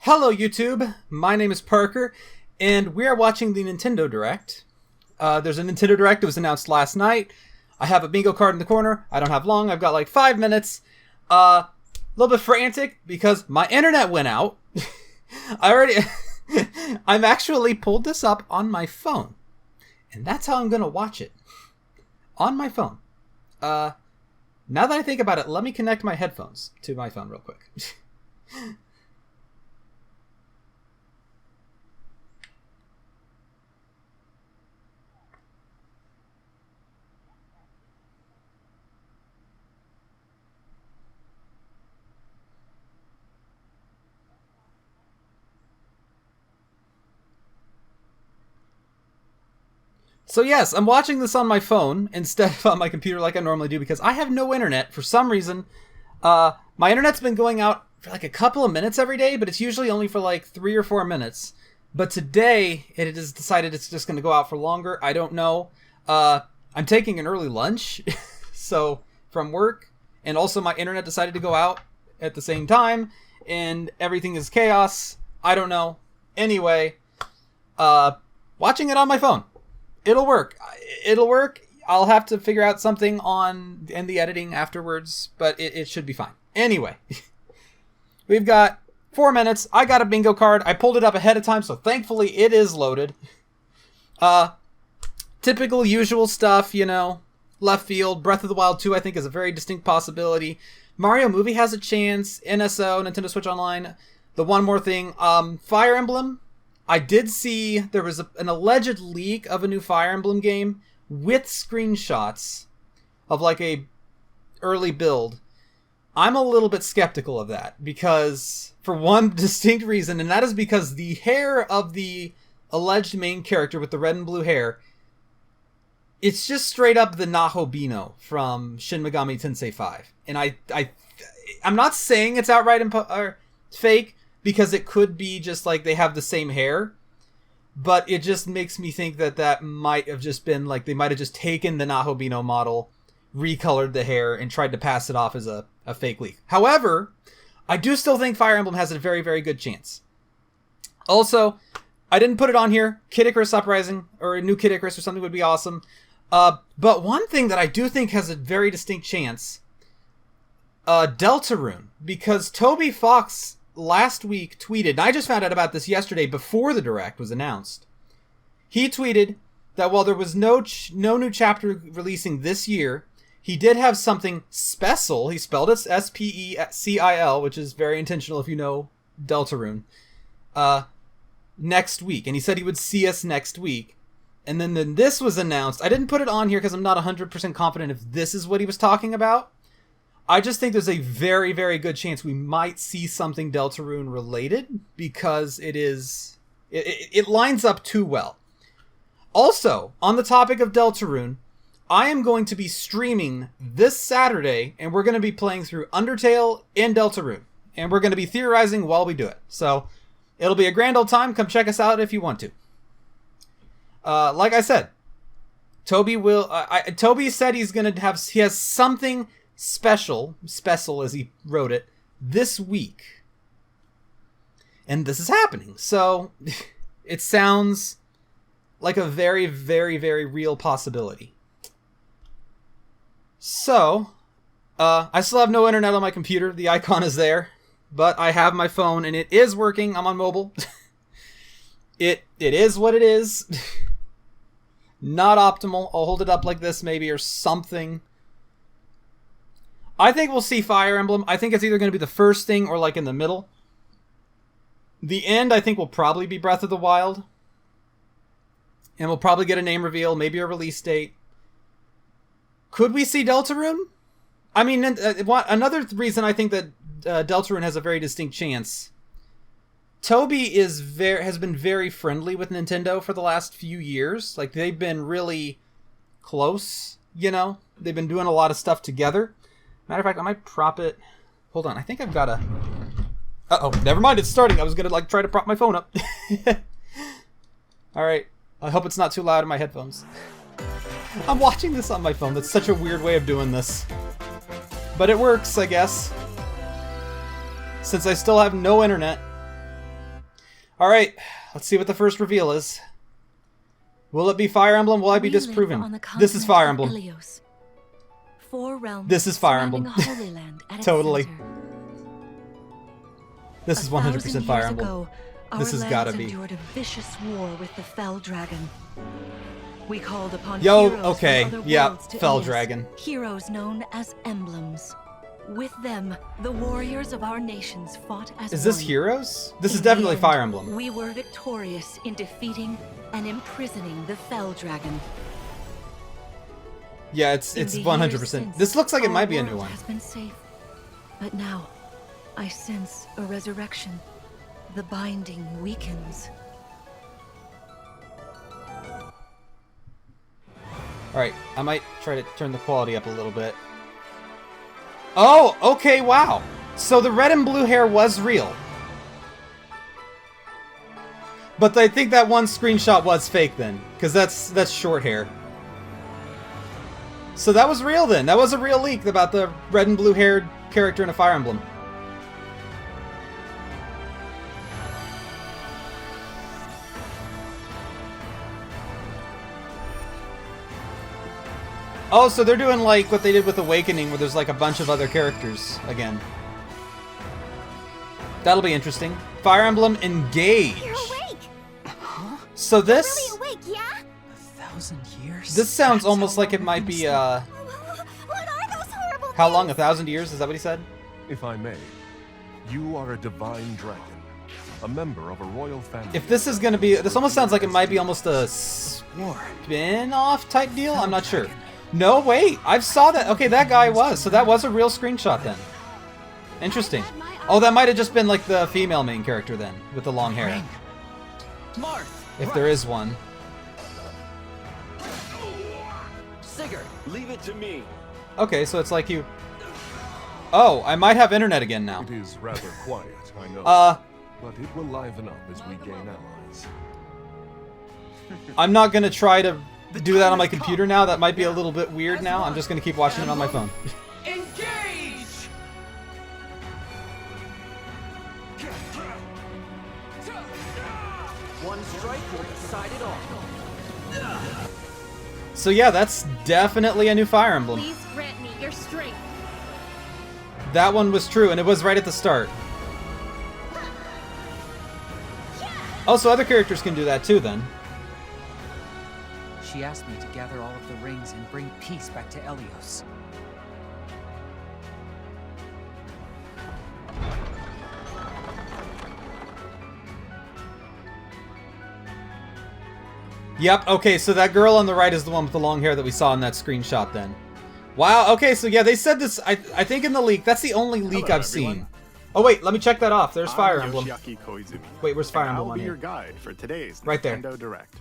Hello YouTube, my name is Parker, and we are watching the Nintendo Direct. There's a Nintendo Direct that was announced last night. I have a bingo card in the corner. I don't have long, I've got like 5 minutes. A little bit frantic because my internet went out. I'm actually pulled this up on my phone. And that's how I'm gonna watch it. On my phone. Now that I think about it, let me connect my headphones to my phone real quick. So yes, I'm watching this on my phone instead of on my computer like I normally do because I have no internet for some reason. My internet's been going out for like a couple of minutes every day, but it's usually only for like 3 or 4 minutes. But today, it has decided it's just going to go out for longer. I don't know. I'm taking an early lunch, so from work, and also my internet decided to go out at the same time, and everything is chaos. I don't know. Anyway, watching it on my phone. It'll work. I'll have to figure out something in the editing afterwards, but it should be fine. Anyway, we've got 4 minutes. I got a bingo card. I pulled it up ahead of time, so thankfully it is loaded. Typical usual stuff, you know. Left field. Breath of the Wild 2, I think, is a very distinct possibility. Mario Movie has a chance. NSO, Nintendo Switch Online. The one more thing. Fire Emblem. I did see there was an alleged leak of a new Fire Emblem game with screenshots of like a early build. I'm a little bit skeptical of that because for one distinct reason, and that is because the hair of the alleged main character with the red and blue hair, it's just straight up the Nahobino from Shin Megami Tensei 5. And I'm not saying it's outright fake, because it could be just like they have the same hair, but it just makes me think that might have just been like they might have just taken the Nahobino model, recolored the hair, and tried to pass it off as a fake leak. However, I do still think Fire Emblem has a very, very good chance. Also, I didn't put it on here. Kid Icarus Uprising, or a new Kid Icarus or something would be awesome. But one thing that I do think has a very distinct chance, Deltarune, because Toby Fox last week tweeted, and I just found out about this yesterday before the Direct was announced. He tweeted that while there was no new chapter releasing this year, he did have something special. He spelled it S-P-E-C-I-L, which is very intentional if you know Deltarune, next week. And he said he would see us next week. And then this was announced. I didn't put it on here because I'm not 100% confident if this is what he was talking about. I just think there's a very, very good chance we might see something Deltarune related because it lines up too well. Also, on the topic of Deltarune, I am going to be streaming this Saturday, and we're going to be playing through Undertale and Deltarune, and we're going to be theorizing while we do it. So, it'll be a grand old time. Come check us out if you want to. Like I said, Toby said he has something special as he wrote it, this week. And this is happening. So, it sounds like a very, very, very real possibility. So, I still have no internet on my computer. The icon is there. But I have my phone, and it is working. I'm on mobile. It is what it is. Not optimal. I'll hold it up like this maybe, or something. I think we'll see Fire Emblem. I think it's either going to be the first thing or like in the middle. The end, I think, will probably be Breath of the Wild. And we'll probably get a name reveal, maybe a release date. Could we see Deltarune? I mean, another reason I think that Deltarune has a very distinct chance. Toby has been very friendly with Nintendo for the last few years. Like, they've been really close, you know? They've been doing a lot of stuff together. Matter of fact, I might prop it. Hold on, I think I've got a... Uh-oh, never mind, it's starting. I was gonna, try to prop my phone up. Alright, I hope it's not too loud in my headphones. I'm watching this on my phone. That's such a weird way of doing this. But it works, I guess. Since I still have no internet. Alright, let's see what the first reveal is. Will it be Fire Emblem? Will I be We live disproven? on the This is continent Fire of Emblem. Ilios. 4 realms This is Fire surrounding Emblem. a holy land at its Totally. center. This is 100% 1,000 Fire years Emblem. ago, This has our gotta lands be. endured a vicious war with the Fell Dragon. We called upon Yo, heroes okay, from other yeah, worlds to Fell aid us, Dragon. Heroes known as emblems. With them, the warriors of our nations fought as Is this one. Heroes? This is In the definitely end, Fire Emblem. We were victorious in defeating and imprisoning the Fell Dragon. Yeah, it's In the 100%. years since, This looks like it our might be a new world one. has been safe, but now I sense a resurrection. The binding weakens. Alright, I might try to turn the quality up a little bit. Oh, okay, wow. So the red and blue hair was real. But I think that one screenshot was fake then, because that's short hair. So that was real then. That was a real leak about the red and blue haired character in a Fire Emblem. Oh, so they're doing like what they did with Awakening, where there's like a bunch of other characters again. That'll be interesting. Fire Emblem Engage. You're awake! So this Really awake, yeah? 1,000 years? this sounds That's almost how like it long might we've been be stuck. What are those horrible how long? things? 1,000 years? Is that what he said? If I may, you are a divine dragon, a member of a royal family. If this is gonna be, this almost sounds like it might be almost a War. spin-off type deal. I'm not sure. No, wait, I saw that. Okay, that guy was. So that was a real screenshot then. Interesting. Oh, that might have just been like the female main character then, with the long hair. Marth! If there is one. Sigurd! Leave it to me. Okay, so it's like you. Oh, I might have internet again now. It is rather quiet, I know. But it will liven up as we gain allies. I'm not gonna try to do that on my computer now. That might be a little bit weird now. I'm just gonna keep watching it on my phone. Engage! One strike will decide it all. So yeah, that's definitely a new Fire Emblem. Please grant me your strength. That one was true, and it was right at the start. Also, other characters can do that too, then. She asked me to gather all of the rings and bring peace back to Ilios. Yep, okay, so that girl on the right is the one with the long hair that we saw in that screenshot then. Wow, okay, so yeah, they said this, I think in the leak, that's the only leak Hello, I've everyone. seen. Oh wait, let me check that off. There's Fire I'm Emblem. Yoshiaki Koizumi. Wait, where's Fire and Emblem I'll on be your here? guide for today's Right there. Nintendo Direct.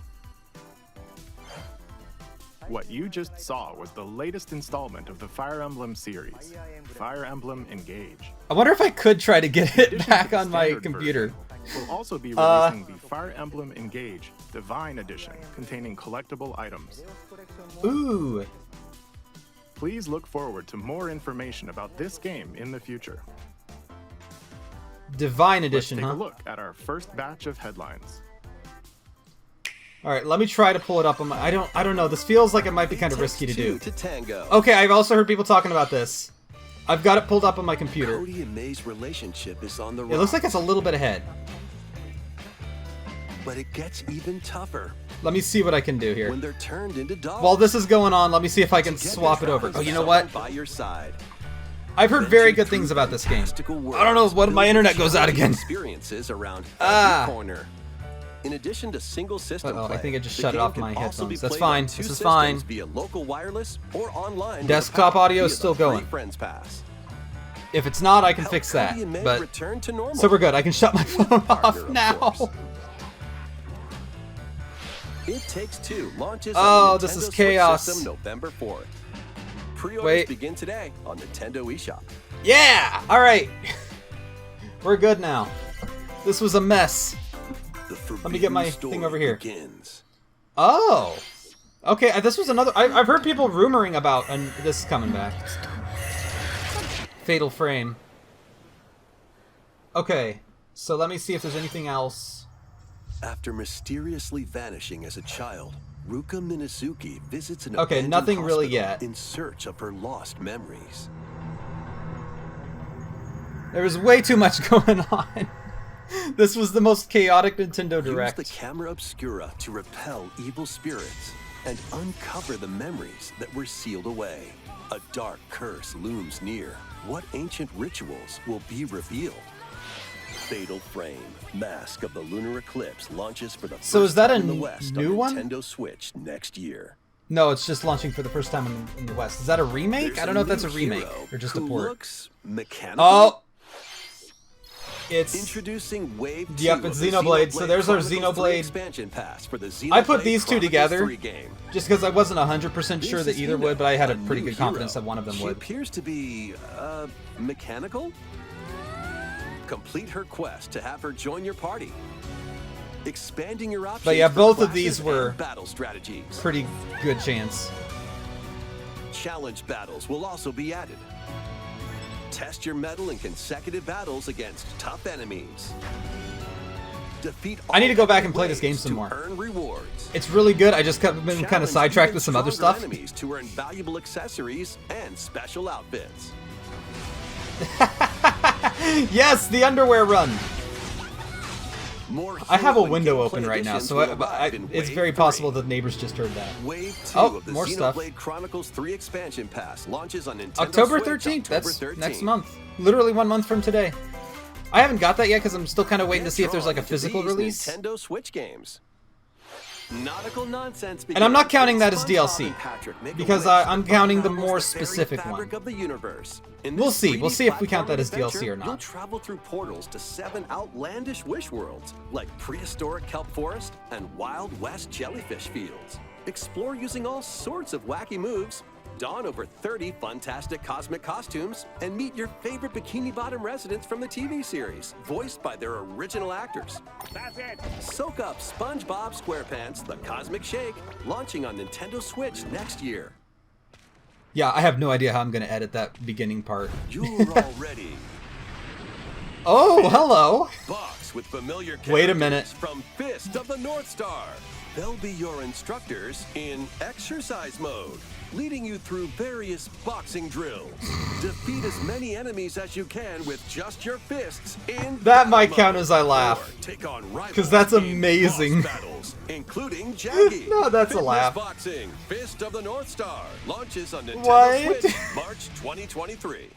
What you just saw was the latest installment of the Fire Emblem series, Fire Emblem Engage. I wonder if I could try to get In it addition to back the on my standard computer. version, we'll also be releasing the Fire Emblem Engage Divine Edition, containing collectible items. Ooh. Please look forward to more information about this game in the future. Divine Let's Edition, take huh? a look at our first batch of headlines. Alright, let me try to pull it up on my... I don't know, this feels like it might be kind of risky to do. To tango. Okay, I've also heard people talking about this. I've got it pulled up on my computer. Cody and May's relationship is on the It looks like rocks, it's a little bit ahead. but it gets even tougher Let me see what I can do here. when they're turned into dogs. While this is going on, let me see if I can Together, swap it over. there's Oh, you know someone what? By your side. I've heard very Venture good things through about this game. fantastical I don't know worlds, what my building internet goes out challenging again. Experiences around Ah. every corner. In addition to single system Uh-oh, I play, think I just the shut it game off can my also be headphones. That's played fine. on two This is systems fine. Via local wireless or online. with Desktop a pack audio is via still the free going. Friends Pass. If it's not, I can Help fix Cody that. and May But return to normal. so we're good. I can shut my phone partner, off of now. course. It Takes Two launches Oh, on the this Nintendo is Switch chaos. system November 4th. Pre-orders Wait. begin today on Nintendo eShop. Yeah! Alright. We're good now. This was a mess. Let me get my thing over here. Begins. Oh! Okay, this was another... I've heard people rumoring about this coming back. Fatal Frame. Okay, so let me see if there's anything else. After mysteriously vanishing as a child, Ruka Minazuki visits an Okay, abandoned nothing really hospital yet. in search of her lost memories. There was way too much going on. This was the most chaotic Nintendo Direct. Use the camera obscura to repel evil spirits and uncover the memories that were sealed away. A dark curse looms near. What ancient rituals will be revealed? Fatal Frame, Mask of the Lunar Eclipse launches for the So first is that time a in the West new on one? Nintendo Switch next year. No, it's just launching for the first time in the West. Is that a remake? There's I don't know if new that's a remake hero or just a who port. looks mechanical. Oh! It's... Introducing Wave 2 Yep, it's of the Xenoblade. So there's our Chronicles 3 Xenoblade. expansion pass for the I put Xenoblade these two Chronicles together 3 game. just because I wasn't 100% sure This that is either Hina, would, but I had a pretty new good confidence hero. that one of them She would. appears to be, mechanical? Complete her quest to have her join your party. Expanding your options But yeah, for both of classes these were and battle strategies. Pretty good chance. Challenge battles will also be added. Test your mettle in consecutive battles against tough enemies. Defeat I need to go back and all play this game ways some to more. Earn rewards. It's really good. I just been kind of Challenge sidetracked even with some other stronger stuff. Enemies to earn valuable accessories and special outfits. Yes, the underwear run. More I have a hero and window gameplay open right now, additions so will arrive in it's Wave very 3. possible that neighbors just heard that. Wave 2 Oh, of the more Xenoblade stuff. Chronicles 3 expansion pass launches on Nintendo October Switch 13th. October That's 13th. next month. Literally 1 month from today. I haven't got that yet because I'm still kind of waiting to Get see if there's like a drawn into physical these release. Nintendo Switch games. Nautical nonsense And I'm not begins counting when that as SpongeBob DLC, and Patrick make a because wish I'm to counting the unravel more very specific fabric one. of the universe. In We'll this see. 3D We'll see if we count that as platforming DLC or adventure, not. You'll travel through portals to 7 outlandish wish worlds, like prehistoric kelp forest and Wild West jellyfish fields. Explore using all sorts of wacky moves, don over 30 fantastic cosmic costumes, and meet your favorite Bikini Bottom residents from the TV series, voiced by their original actors. That's it! Soak up SpongeBob SquarePants The Cosmic Shake, launching on Nintendo Switch next year. Yeah, I have no idea how I'm going to edit that beginning part. You're all ready. Oh, hello. Box with familiar Wait a characters minute. from Fist of the North Star. They'll be your instructors in exercise mode, leading you through various boxing drills. Defeat as many enemies as you can with just your fists in That might battle count mode. as I laugh. Or take on 'Cause that's rivals in amazing. boss battles, including Jaggy. No, that's a Fitness laugh. Boxing, Fist of the North Star, launches on Nintendo What? Switch, March 2023.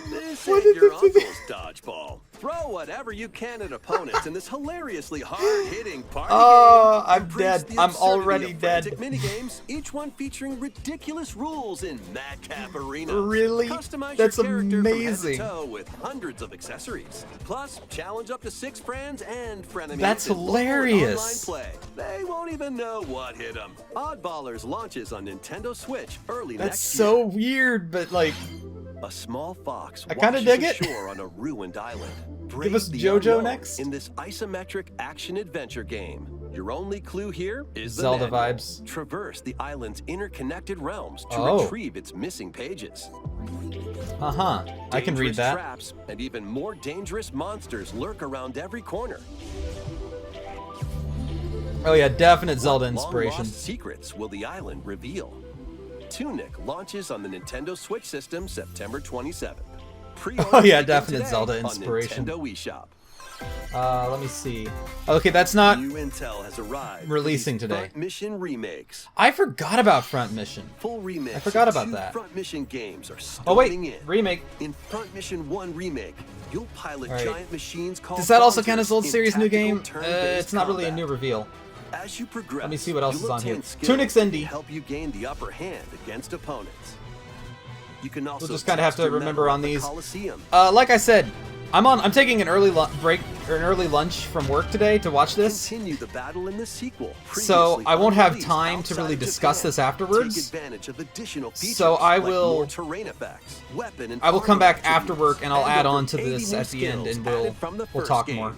This What ain't did your this- uncle's dodgeball. Throw whatever you can at opponents in this hilariously hard-hitting party Oh, game. I'm Embrace dead. the I'm absurdity already of dead. frantic minigames, each one featuring ridiculous rules in Madcap Arena. Really? Customize That's your character amazing. from head to toe with hundreds of accessories. Plus, challenge up to 6 friends and frenemies. That's in local and hilarious. online play. They won't even know what hit them. Oddballers launches on Nintendo Switch early That's next so year. weird, but like, A small fox I kinda washes dig it. ashore on a ruined island. Give us Brave the JoJo unknown next? in this isometric action-adventure game. Your only clue here is the Zelda manual. vibes. Traverse the island's interconnected realms to Oh. retrieve its missing pages. I can read Dangerous that. Traps and even more dangerous monsters lurk around every corner. Oh yeah, definite Zelda What inspiration. long-lost secrets will the island reveal? Tunic launches on the Nintendo Switch system September 27th. Pre-order Oh, yeah, begin definite today Zelda on inspiration. Nintendo eShop. Let me see. Okay, that's not. New intel has arrived. for releasing these today. Front Mission remakes. I forgot about Front Mission. Full remakes. I forgot of about 2 that. Front Mission games are Oh wait, storming in. remake. In Front Mission 1 remake, you'll pilot All right. giant machines called Does that also count as Daughters old in series new tactical game? turn-based It's not really a combat. new reveal. As you progress, Let me see what else you'll is on here. obtain skills Tunic's indie. to help you gain the upper hand against opponents. You can also just kinda have test to your remember mettle on at the these. Coliseum. Like I said, I'm taking an early break or an early lunch from work today to watch this. Continue the battle in the sequel. So previously I won't have unreleased time to outside really of discuss Japan. this afterwards. Take advantage of additional features So I like will- more terrain effects, weapon and I will come armor back after attributes, work and I'll add over on to 80 this new at the end, skills and added from the we'll first talk game. more.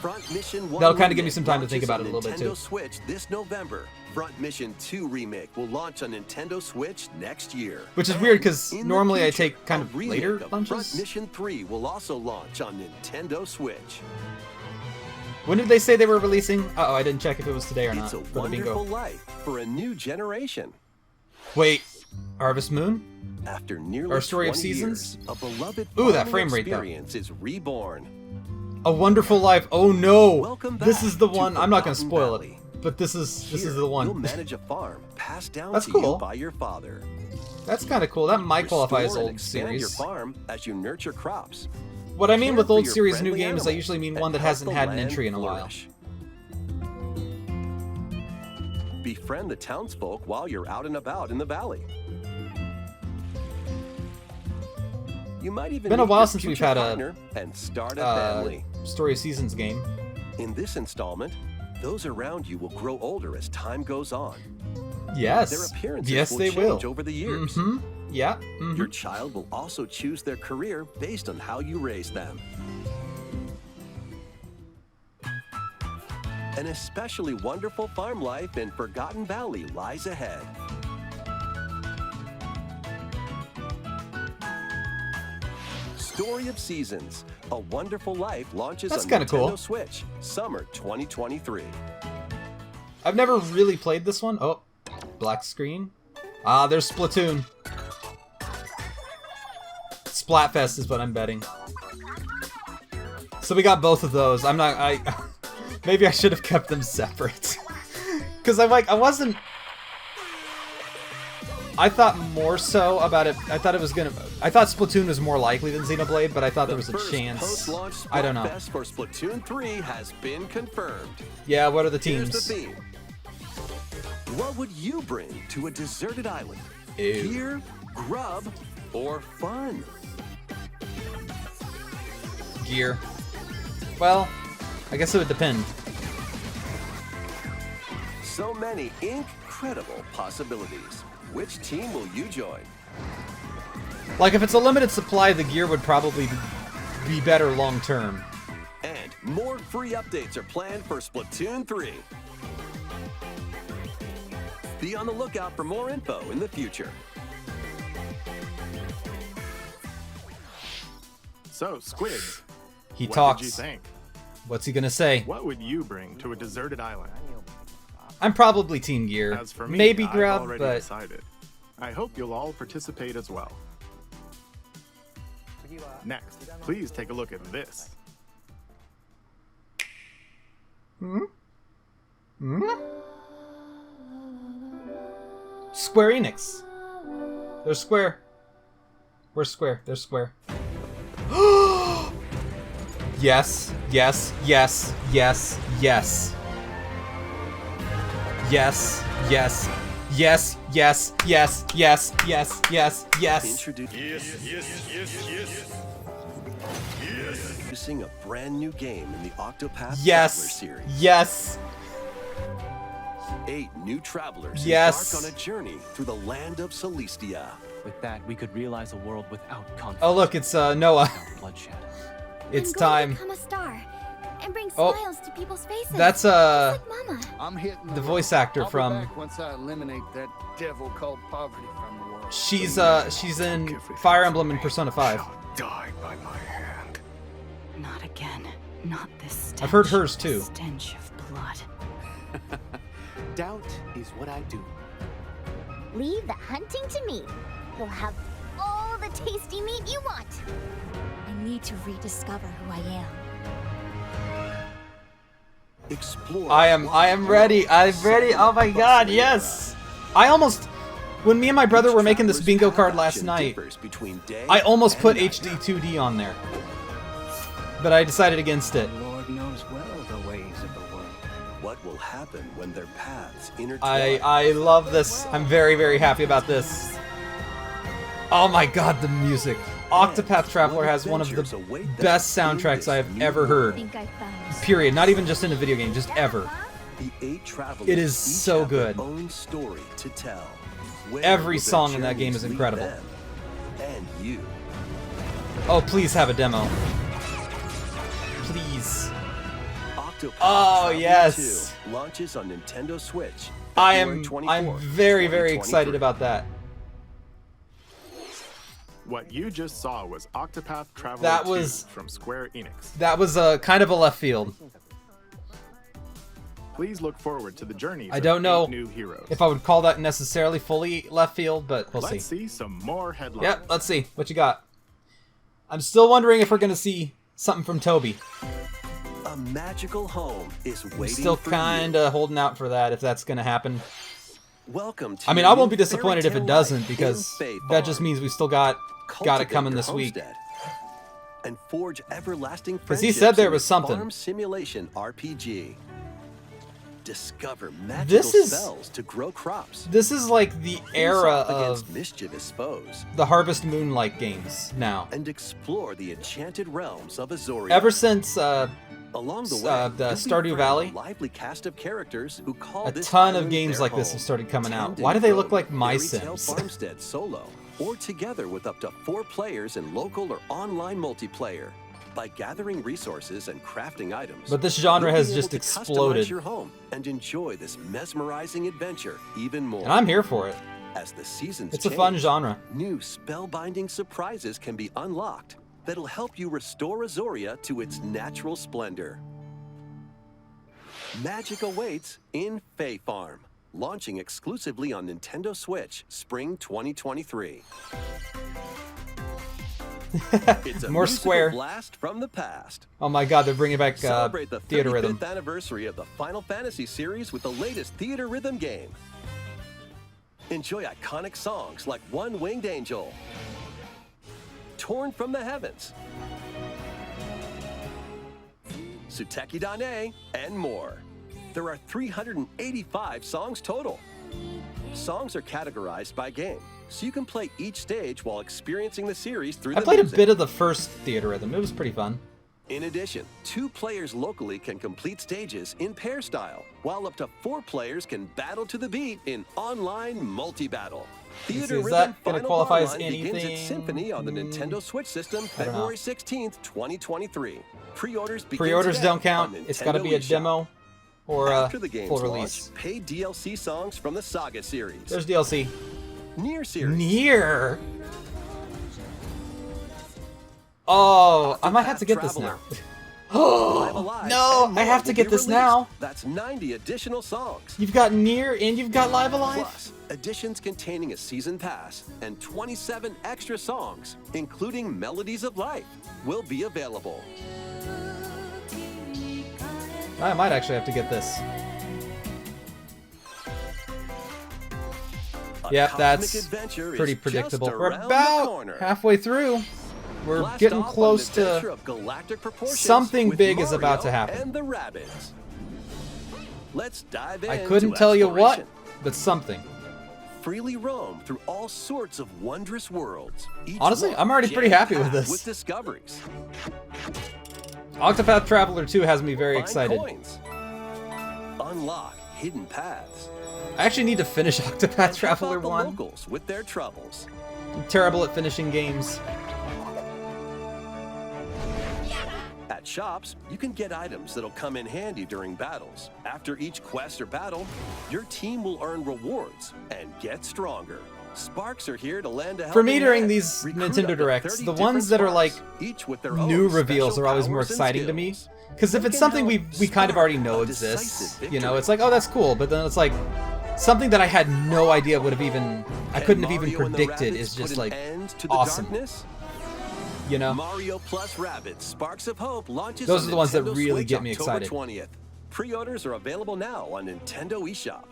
Front Mission 1 That'll kinda give me remake some time to think launches about it on a little bit, too. Nintendo Switch this November. Front Mission 2 remake will launch on Nintendo Switch next year. Which is weird, 'cause In the normally I future, take kind a of remake later of lunches. Front Mission 3 will also launch on Nintendo Switch. When did they say they were releasing? Uh-oh, I didn't check if it was today or not It's a for the wonderful bingo. life for a new generation. Wait, Harvest Moon? After nearly Or Story of 20 Seasons? years, a beloved Ooh, that farming frame rate, though. experience is reborn. A Wonderful Life. Oh no! Welcome This back is the to one. I'm not gonna Forgotten spoil Valley. it, but this is Here, the You'll one. manage a farm passed down That's to cool. you by your father. That's kind of cool. That might qualify as Restore and old expand your series. farm as you nurture crops. What I mean Care with for old your series, new friendly games, I animals, usually mean and one that help hasn't the had an land entry in a while. flourish. Befriend the townsfolk while you're out and about in the valley. You might even Been a meet while your since we've future had a, partner and start a family. Story of Seasons game. In this installment, those around you will grow older as time goes on. Yes. Their appearances Yes, will they change will. over the years. Mm-hmm. Yeah. Mm-hmm. Your child will also choose their career based on how you raise them. An especially wonderful farm life in Forgotten Valley lies ahead. Story of Seasons: A Wonderful Life launches That's on kinda Nintendo cool. Switch, summer 2023. I've never really played this one. Oh, black screen. Ah, there's Splatoon. Splatfest is what I'm betting. So we got both of those. I'm not. Maybe I should have kept them separate. Because I'm like, I wasn't. I thought more so about it. I thought Splatoon was more likely than Xenoblade, but I thought there was a First chance. post-launch I don't know. Splatfest for Splatoon 3 has been confirmed. Yeah, what are the Here's teams? the theme. What would you bring to a deserted island? Ew. Gear, grub, or fun? Gear. Well, I guess it would depend. So many incredible possibilities. Which team will you join? Like, if it's a limited supply, the gear would probably be better long term. And more free updates are planned for Splatoon 3. Be on the lookout for more info in the future. So, Squids, He what talks. did you think? What's he gonna say? What would you bring to a deserted island? I'm probably Team Gear. As for me, Maybe I've Grub, already but decided. I hope you'll all participate as well. Next, please take a look at this. Square Enix. They're Square. Where's Square? They're Square. Yes, yes, yes, yes, yes. Yes, yes, yes, yes, yes, yes, yes, yes, yes. Introducing a brand new game in the Octopath Traveler Yes, series. yes. 8 new travelers Yes. embark on a journey through the land of Celestia. With that, we could realize a world without conflict. Oh look, it's Noah. without bloodshed. It's I'm going time. to become a star and bring Oh. smiles to people's faces. That's Just like Mama. I'm hitting the voice actor I'll be from. back once I eliminate that devil called poverty from the world. She's in Fire Emblem and Persona 5. Die by my hand. Not again. Not this stench. I've heard hers too. Stench of blood. Doubt is what I do. Leave the hunting to me. You'll have all the tasty meat you want. I need to rediscover who I am. Explore. I am ready. I'm ready. Oh my god, yes. I almost, when me and my brother were making this bingo card last night, I almost put HD 2D on there. But I decided against it. The Lord knows well the ways of the world. What will happen when their paths intertwine? I love this. I'm very, very happy about this. Oh my god, the music. Octopath Traveler has one of the best soundtracks I have ever I heard. think I found Period. Not even just in a video game, just ever. The 8 travelers It is each so have their good. own story to tell. Where Every will their song in that game journeys is lead incredible. them and you. Oh, please have a demo. Please. Octopath Oh, Traveler yes. 2 launches on Nintendo Switch. I'm February 24th, very, very 2023. excited about that. What you just saw was Octopath Traveler That 2 was- from Square Enix. That was a kind of a left field. Please look forward to the journeys I don't know of 8 new heroes. if I would call that necessarily fully left field, but we'll Let's see. see some more headlines. Yep, let's see. What you got? I'm still wondering if we're going to see something from Toby. A magical home is waiting I'm still for kind of holding out for that, if that's going to happen. you. Welcome to I mean, your I won't be new disappointed if fairy it tale doesn't, life because in Fae that just Farm. means we still got it Cultivate coming your this week. homestead and forge everlasting 'Cause he friendships said there in was this something. Farm simulation RPG. Discover magical This is- spells to grow crops. This is like the era Face off against of mischievous foes the Harvest Moon-like games now. and explore the enchanted realms of Azoria. Ever since Along the way, the you'll Stardew befriend Valley, a lively cast of characters who call a this ton of island games their like this home. have started coming out. Tend Why do and they grow look like My Fairy Tale Sims? Farmstead solo, or together with up to 4 players in local or online multiplayer. By gathering resources and crafting items, But this genre you'll has be just able to customize exploded. your home and enjoy this mesmerizing adventure even more. And I'm here for it. As the seasons It's a fun change, genre. new spellbinding surprises can be unlocked that'll help you restore Azoria to its natural splendor. Magic awaits in Fae Farm, launching exclusively on Nintendo Switch spring 2023. It's a More musical Square. blast from the past. Oh my god, they're bringing back Celebrate the Theater 35th Rhythm. anniversary of the Final Fantasy series with the latest Theater Rhythm game. Enjoy iconic songs like One Winged Angel, Torn from the Heavens, Suteki Dane, and more. There are 385 songs total. Songs are categorized by game, so you can play each stage while experiencing the series through I the played a music. bit of the first Theater Rhythm. It was pretty fun. In addition, 2 players locally can complete stages in pair style, while up to 4 players can battle to the beat in online multi-battle. see, Theater is Rhythm that gonna Final qualify as Online begins anything? its symphony on the Nintendo Switch system I don't know. February 16th, 2023. Pre-orders begin Pre-orders today don't count. on It's got to Nintendo be a eShop. demo or a After the game's full launch, release. paid DLC songs from the Saga series, There's DLC. Nier series, Nier. Oh, I might have to get this Traveler, now. Live Oh Alive, no, and I more have to will get be this released. now. That's 90 additional songs. You've got Nier and you've got Live Alive. Plus, editions containing a season pass and 27 extra songs, including Melodies of Life, will be available. I might actually have to get this. A Yep, cosmic that's adventure pretty is predictable. just We're around the about corner. halfway through. We're Blast getting off on close an adventure to of galactic proportions something with big is about Mario to happen. And the rabbits. Let's dive in. I couldn't tell you what, but something. Freely roam through all sorts of wondrous worlds. Each Honestly, one I'm already pretty happy with jam-packed this. With discoveries. Octopath Traveler 2 has me very Find excited. coins. Unlock hidden paths. I actually need to finish Octopath And help Traveler out the 1. locals with their troubles. I'm terrible at finishing games. At shops, you can get items that'll come in handy during battles. After each quest or battle, your team will earn rewards and get stronger. Sparks are here to lend a helping For me during hand. these Recruit Nintendo up to Directs, 30 the ones different that are like Sparks, each with their new own reveals special are always more powers and exciting to me. skills. Because if They it's can something help we kind of already spark know a exists, decisive you know, victory. it's like, oh, that's cool. But then it's like something that I had no idea would have even, I Can couldn't have even Mario and the predicted Rabbids is just put like an end to the awesome. darkness? You know? Mario Plus Rabbids Sparks of Hope launches Those on are the ones that Nintendo really Switch get me October excited. 20th. Pre-orders are available now on Nintendo eShop.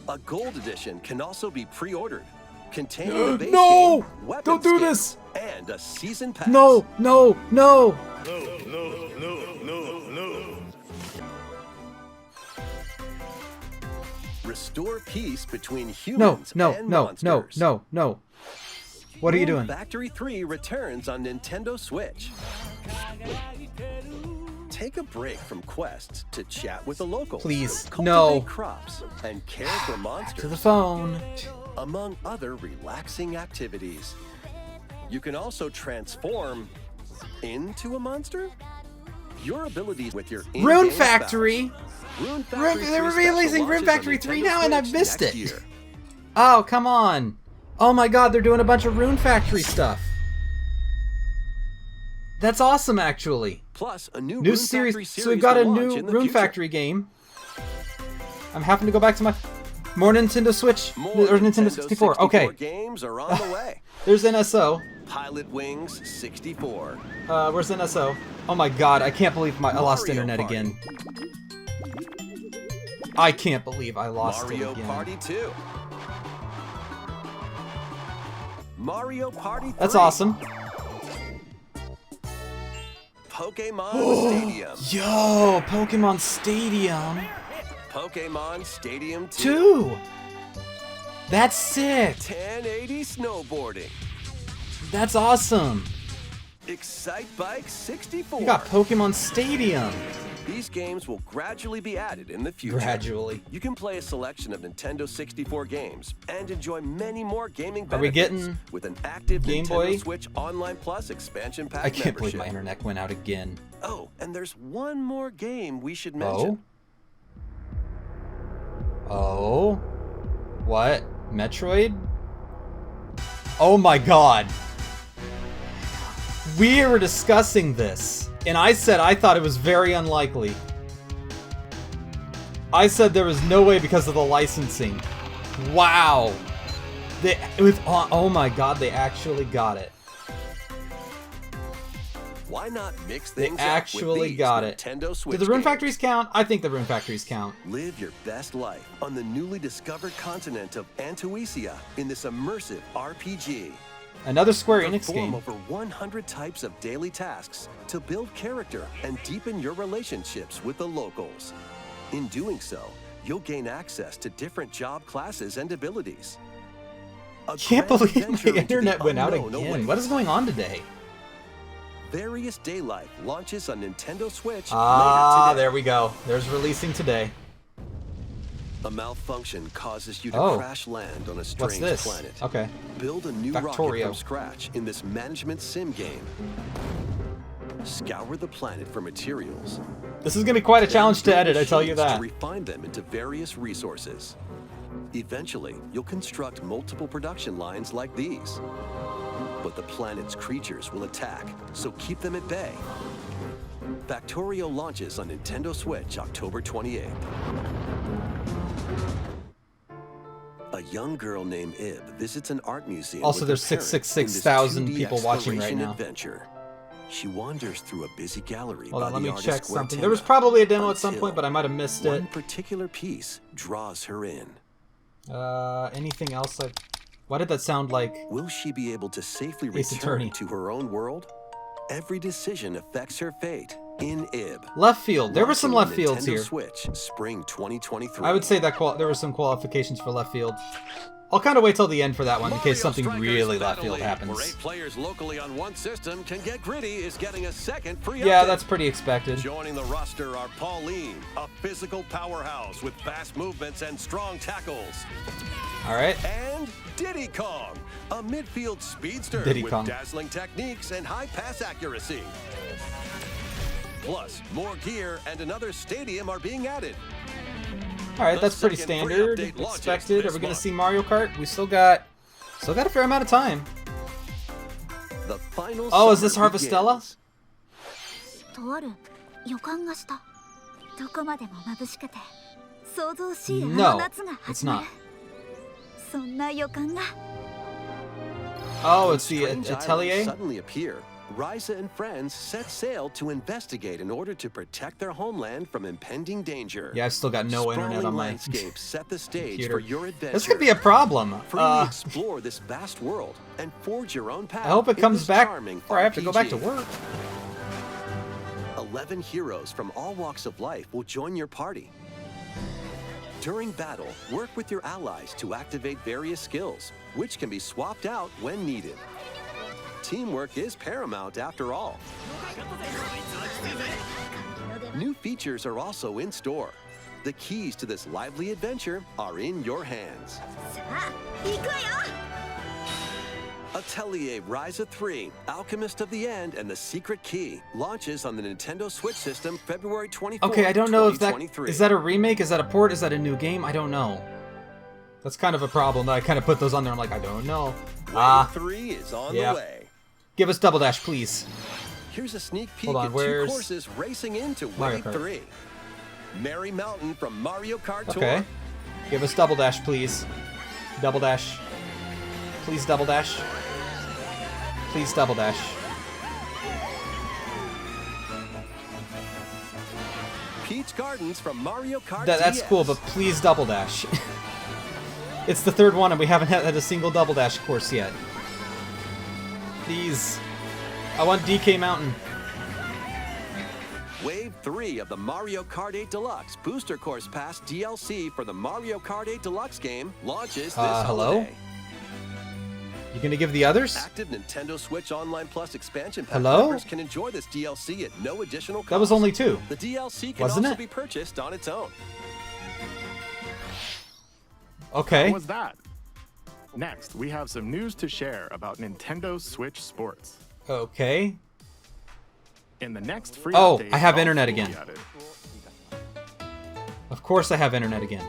A gold edition can also be pre-ordered, containing the base No! game, weapon Don't do skins, this! and a season pass. No, no, no! Restore peace between No, humans no, and no, monsters. no, no, no. What are you Moon doing? Factory 3 returns on Nintendo Switch. Take a break from quests to chat with the locals. Please, cultivate no. crops and care for monsters. To the phone. Among other relaxing activities. You can also transform into a monster. Your abilities with your in-game Rune spells. Factory! Rune Factory They were 3 special releasing Rune launches on Factory 3 Nintendo now and I Switch missed next it. year. Oh, come on. Oh my god, they're doing a bunch of Rune Factory stuff. That's awesome, actually. Plus, a new New Rune series. Factory So we've got will a launch new in the Rune future. Factory game. I'm having to go back to my... More Nintendo Switch, or Nintendo 64. Okay. Games are on the way. There's NSO. Pilot Wings 64. Where's NSO? Oh my god, I can't believe I lost internet again. I can't believe I lost Mario it again. Party 2. Mario Party 3. That's awesome. Pokemon Stadium. Yo, Pokemon Stadium. Pokemon Stadium 2. That's sick. 1080 snowboarding. That's awesome. Excite Bike 64. You got Pokemon Stadium. These games will gradually be added in the future. Gradually. You can play a selection of Nintendo 64 games and enjoy many more gaming benefits Are we getting with an active Game Nintendo Boy? Switch Online Plus expansion pack I can't believe membership. my internet went out again. Oh, and there's one more game we should mention. Oh? What? Metroid? Oh my god. We were discussing this, and I said I thought it was very unlikely. I said there was no way because of the licensing. Wow. Oh my god, they actually got it. Why not mix They things actually up with these got it. Nintendo Switch Do the Rune games? Factories count? I think the Rune Factories count. Live your best life on the newly discovered continent of Antuisia in this immersive RPG. Another Square Enix Perform game. over 100 types of daily tasks to build character and deepen your relationships with the locals. In doing so, you'll gain access to different job classes and abilities. A Can't grand believe adventure my into the internet went out unknown again. awaits. What is going on today? Various Day Life launches on Nintendo Switch Ah, later today. there we go. There's releasing today. A malfunction causes you to Oh. crash land on a What's strange this? planet. Okay. Build a new rocket Factorio. from scratch in this management sim game. Scour the planet for materials. This is going to be quite a challenge to Build edit, I tell you machines that. To refine them into various resources. Eventually, you'll construct multiple production lines like these. But the planet's creatures will attack, so keep them at bay. Factorio launches on Nintendo Switch October 28th. A young girl named Ib visits an art museum. Also, with there's her parents in this 666,000 2D people watching right exploration now. Adventure. She wanders through a busy gallery. Hold by on, let the me artist check something. There Guertena was probably a demo at some until point, but I might have missed it. One particular piece draws her in. Anything else? Why did that sound like... Will she be able to safely Ace return Attorney. to her own world? Every decision affects her fate in Ib. Left field. There were some Launching left on fields Nintendo here. Switch, spring 2023. I would say that there were some qualifications for left field. I'll kind of wait till the end for that one in case something really left field Where happens. 8 players locally on one system can get gritty is getting a second free Yeah, update. that's pretty expected. Joining the roster are Pauline, a physical powerhouse with fast movements and strong tackles. All right. And Diddy Kong, a midfield speedster Diddy with Kong. dazzling techniques and high pass accuracy. Plus, more gear and another stadium are being added. All right, The that's pretty second free standard. update launches Expected. Are this we going to month. see Mario Kart? We still got a fair amount of time. The final Oh, is this summer Harvestella? begins. とある予感がしたどこまでも眩しくて想像しいあ No, の夏が it's 始ま not. るそんな予感が Oh, When it's the strange islands Atelier? suddenly appear, Ryza and friends set sail to investigate in order to protect their homeland from impending danger. Yeah, I've still got no internet Sprawling on my landscapes set the stage computer. for your adventure. This could be a problem. Freely explore this vast world and forge your own path. I hope it in comes this back charming before I have to go back to RPG. work. 11 heroes from all walks of life will join your party. During battle, work with your allies to activate various skills, which can be swapped out when needed. Teamwork is paramount after all. New features are also in store. The keys to this lively adventure are in your hands. さあ行くわよ Atelier Ryza 3, Alchemist of the End, and the Secret Key launches on the Nintendo Switch system February 24th, Okay, I don't know if that 2023. is that a remake, is that a port, is that a new game? I don't know. That's kind of a problem. I kind of put those on there. I'm like, I don't know. Wave 3 is on yeah. the way. Give us Double Dash, please. Here's a sneak peek Hold on, at where's 2 courses racing into Mario Wave Kart? 3. Merry Mountain from Mario Kart Tour. Okay. Give us Double Dash, please. Double Dash. Please Double Dash. Please Double Dash. Peach Gardens from Mario Kart That's DS. cool, but please Double Dash. It's the third one and we haven't had a single Double Dash course yet. Please. I want DK Mountain. Wave 3 of the Mario Kart 8 Deluxe Booster Course Pass DLC for the Mario Kart 8 Deluxe game launches this hello? holiday. You gonna give the others? Active Nintendo Switch Online Plus expansion pack Hello? members can enjoy this DLC at no additional cost. That was only 2. The DLC can Wasn't also it? be purchased on its own. Okay. What was that? Next, we have some news to share about Nintendo Switch Sports. Okay. In the next free Oh, update, I have golf internet will be again. added. Of course I have internet again.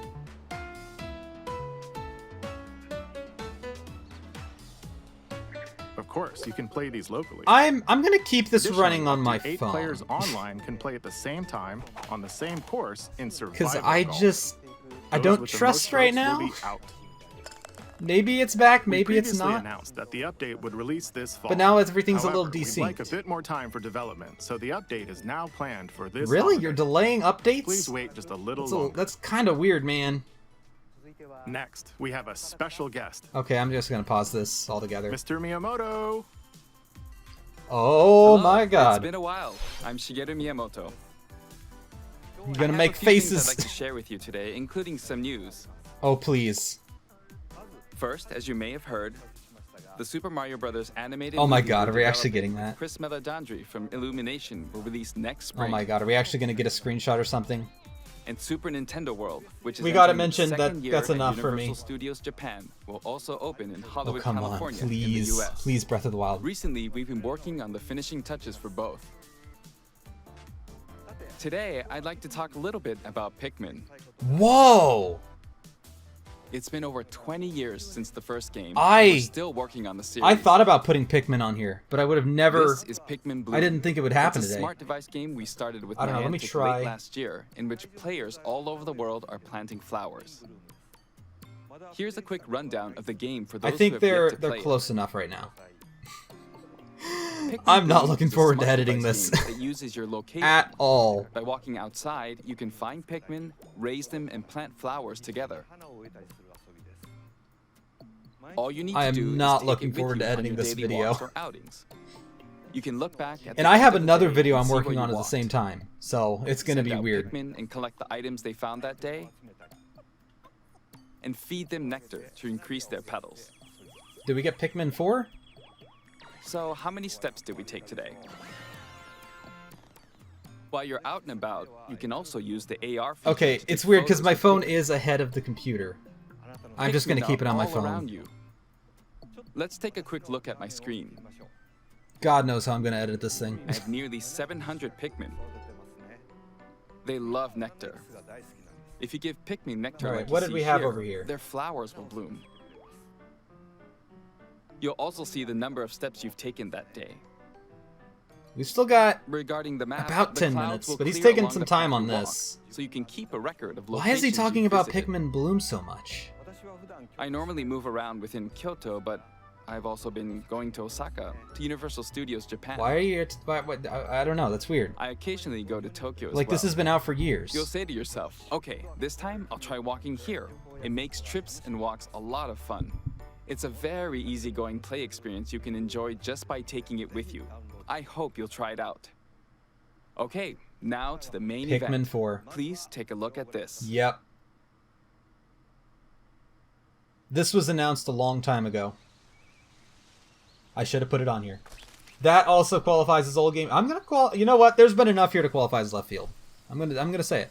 Of course, you can play these locally. I'm gonna keep this Additionally, running on up my to 8 phone. players online can play at the same time on the same course in survival Because golf. I Those don't with the trust most right votes will now. be out. Maybe it's back, We maybe it's previously not. announced that the update would release this fall. But now everything's a However, little we'd like a desynced. bit more time for development, so the update is now planned for this Really? holiday. You're delaying updates? Please wait just a little That's, longer. that's kind of weird, man. Next, we have a special guest, Okay, I'm just gonna pause this altogether. Mr. Miyamoto. Oh Hello, my It's god. been a while. I'm Shigeru Miyamoto. You're I gonna have make a few things faces. I'd like to share with you today, including some news. Oh, please. First, as you may have heard, the Super Mario Bros. Animated Oh my movie god, we're are we actually developing getting with that? Chris Meledandri from Illumination will release next Oh spring. my god, are we actually gonna get a screenshot or something? And Super Nintendo World, which is We gotta entering its mention that second year that's at enough for Universal me. Studios Japan, will also open in Oh, Hollywood, come on. California, in the Please. US. Please, Breath of the Wild. Recently, we've been working on the finishing touches for both. Today, I'd like to talk a little bit about Pikmin. Whoa! It's been over 20 years since the first game. I- and we're still working on the series. I thought about putting Pikmin on here, but I would have never... This is Pikmin Bloom. I didn't think it would happen it's a today. smart device game we started with I don't know, let me Niantic try. late last year, in which players all over the world are planting flowers. Here's a quick rundown of the game for those I think who have they're yet to play it. close enough right now. Pikmin I'm not Bloom looking is a forward to smart editing device this. game that uses your location. At all. By walking outside, you can find Pikmin, raise them, and plant flowers together. All you need I to am do not is take looking it with forward you to on editing your this daily video. walks or outings. You can look back at And the I end have of the another day video and I'm see where working you on at the walked. same time, so it's gonna Send be out weird. Pikmin and collect the items they found that day, and feed them nectar to increase their petals. Did we get Pikmin 4? So, how many steps did we take today? While you're out and about, you can also use the AR feature Okay, to it's take weird because photos my of phone Pikmin. is ahead of the computer. I'm just gonna Pikmin keep it are on my all phone. around you. Let's take a quick look at my screen. God knows how I'm gonna edit this thing. I have nearly 700 Pikmin. They love nectar. If you give Pikmin nectar Alright, like you what did see we have over here? Their flowers will bloom. You'll also see the number of steps you've taken that day. We've still got Regarding the map, about the 10 clouds minutes, will but he's clear taking along some the time path on you walk, this. so you can keep a record of Why is he locations talking you've about visited. Pikmin Bloom so much? I normally move around within Kyoto, but I've also been going to Osaka, to Universal Studios Japan. Why are you... I don't know, that's weird. I occasionally go to Tokyo as Like, well. this has been out for years. You'll say to yourself, okay, this time I'll try walking here. It makes trips and walks a lot of fun. It's a very easygoing play experience you can enjoy just by taking it with you. I hope you'll try it out. Okay, now to the main event. Pikmin 4. Please take a look at this. Yep. This was announced a long time ago. I should have put it on here. That also qualifies as old game. I'm gonna you know what? There's been enough here to qualify as left field. I'm gonna say it.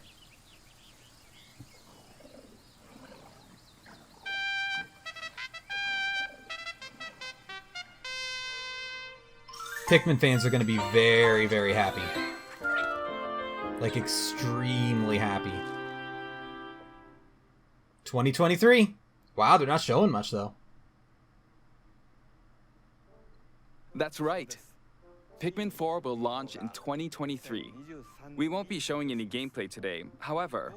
Pikmin fans are gonna be very, very happy. Like, extremely happy. 2023. Wow, they're not showing much though. That's right. Pikmin 4 will launch in 2023. We won't be showing any gameplay today. However,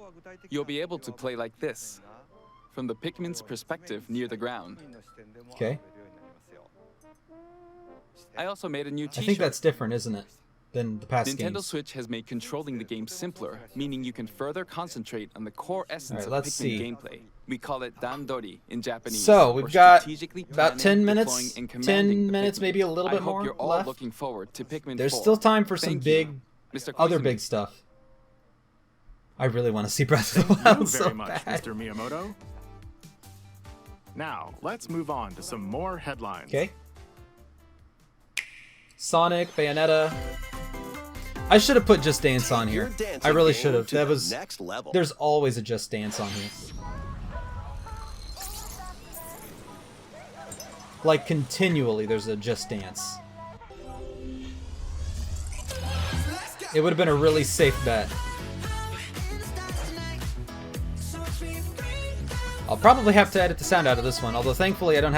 you'll be able to play like this, from the Pikmin's perspective near the ground. Okay. I also made a new t-shirt. I think that's different, isn't it, than the past Nintendo games? Switch has made controlling the game simpler, meaning you can further concentrate on the core essence of let's Pikmin see. gameplay. We call it dandori in Japanese. So or we've got strategically about planning, 10 minutes, deploying, and commanding 10 the minutes, Pikmin. maybe a little bit I hope more you're all left. looking forward to Pikmin There's 4. still time for some Thank big, you. Mr. other Koizumi. big stuff. I really want to see Breath of the Thank you Wild very so much, bad. Mr. Miyamoto. Now, let's move on to some more headlines. Okay. Sonic, Bayonetta. I should have put Just Dance on here. I really should have. That was. Next level. There's always a Just Dance on here. Like continually, there's a Just Dance. It would have been a really safe bet. I'll probably have to edit the sound out of this one, although thankfully I don't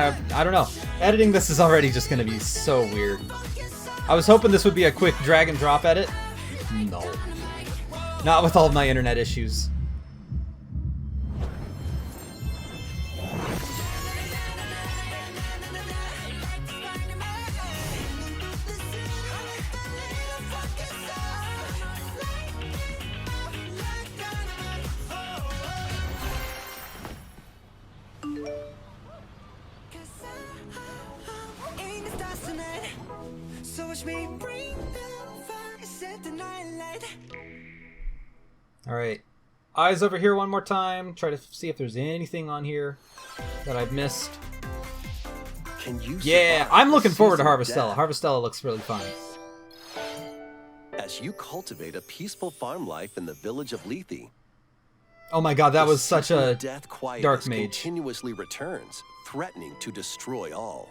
know. Editing this is already just gonna be so weird. I was hoping this would be a quick drag and drop edit. No. Not with all of my internet issues. Alright. Eyes over here one more time. Try to see if there's anything on here that I've missed. Can you Yeah, survive I'm the looking forward to season of Harvestella. death Harvestella looks really fun. As you cultivate a peaceful farm life in the village of Lethe. Oh my god, that the was such secret a of death quietness dark mage. continuously returns, threatening to destroy all.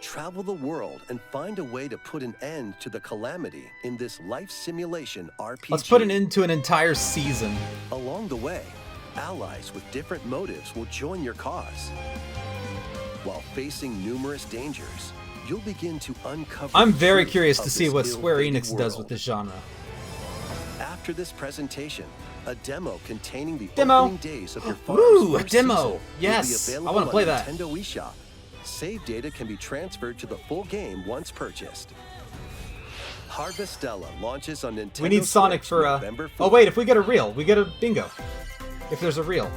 Travel the world and find a way to put an end to the calamity in this life simulation RPG. Let's put an end to an entire season. Along the way, allies with different motives will join your cause. While facing numerous dangers, you'll begin to uncover I'm the very truth curious of to see this what Square ill-fated Enix does world. with this genre. After this presentation, a demo containing the Demo. opening days of your farm's Ooh, a first demo. season will Yes, be I available wanna play on that. Nintendo eShop. Save data can be transferred to the full game once purchased. Harvestella launches on Nintendo We need Sonic Switch for November 4th. Oh wait, if we get a reel, we get a bingo. If there's a reel.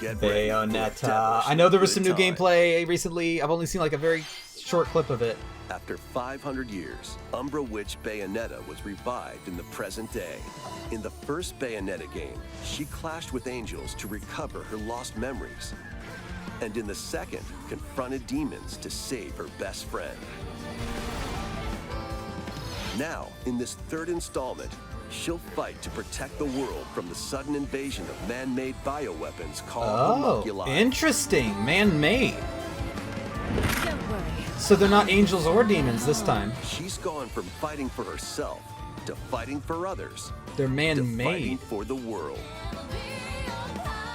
Get ready for a Bayonetta. devilish I know there was some good new time. gameplay recently. I've only seen like a very short clip of it. After 500 years, Umbra Witch Bayonetta was revived in the present day. In the first Bayonetta game, she clashed with angels to recover her lost memories. And in the second, confronted demons to save her best friend. Now, in this third installment, she'll fight to protect the world from the sudden invasion of man-made bioweapons called Oh, homunculi. interesting. Man-made. Don't worry. So they're not angels or demons this time. She's gone from fighting for herself to fighting for others. They're to fighting man-made. for the world.